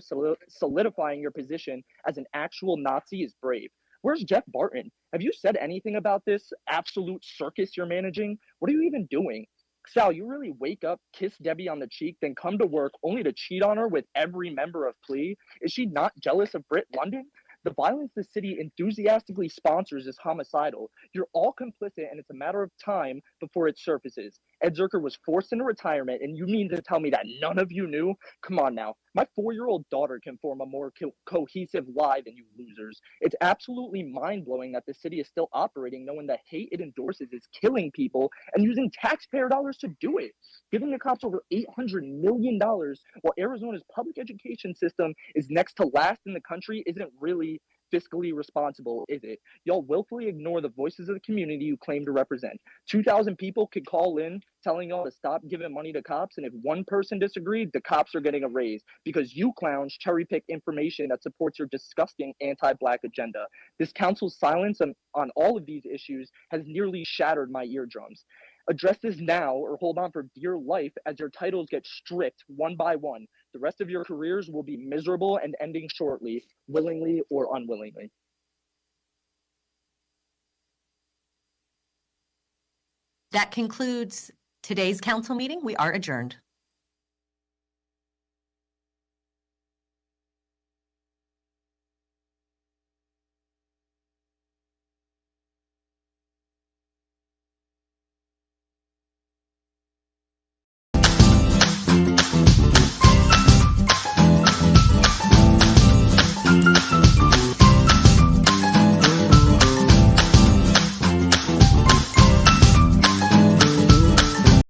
Solidifying your position as an actual Nazi is brave. Where's Jeff Barton? Have you said anything about this absolute circus you're managing? What are you even doing? Sal, you really wake up, kiss Debbie on the cheek, then come to work only to cheat on her with every member of plea? Is she not jealous of Britt London? The violence the city enthusiastically sponsors is homicidal. You're all complicit, and it's a matter of time before it surfaces. Ed Zerker was forced into retirement, and you mean to tell me that none of you knew? Come on now. My 4-year-old daughter can form a more cohesive lie than you losers. It's absolutely mind-blowing that the city is still operating knowing the hate it endorses is killing people and using taxpayer dollars to do it. Giving the cops over $800 million while Arizona's public education system is next to last in the country isn't really fiscally responsible, is it? Y'all willfully ignore the voices of the community you claim to represent. 2,000 people could call in telling y'all to stop giving money to cops, and if one person disagreed, the cops are getting a raise because you clowns cherry pick information that supports your disgusting anti-Black agenda. This council's silence on all of these issues has nearly shattered my eardrums. Address this now or hold on for dear life as your titles get stripped one by one. The rest of your careers will be miserable and ending shortly, willingly or unwillingly. That concludes today's council meeting. We are adjourned.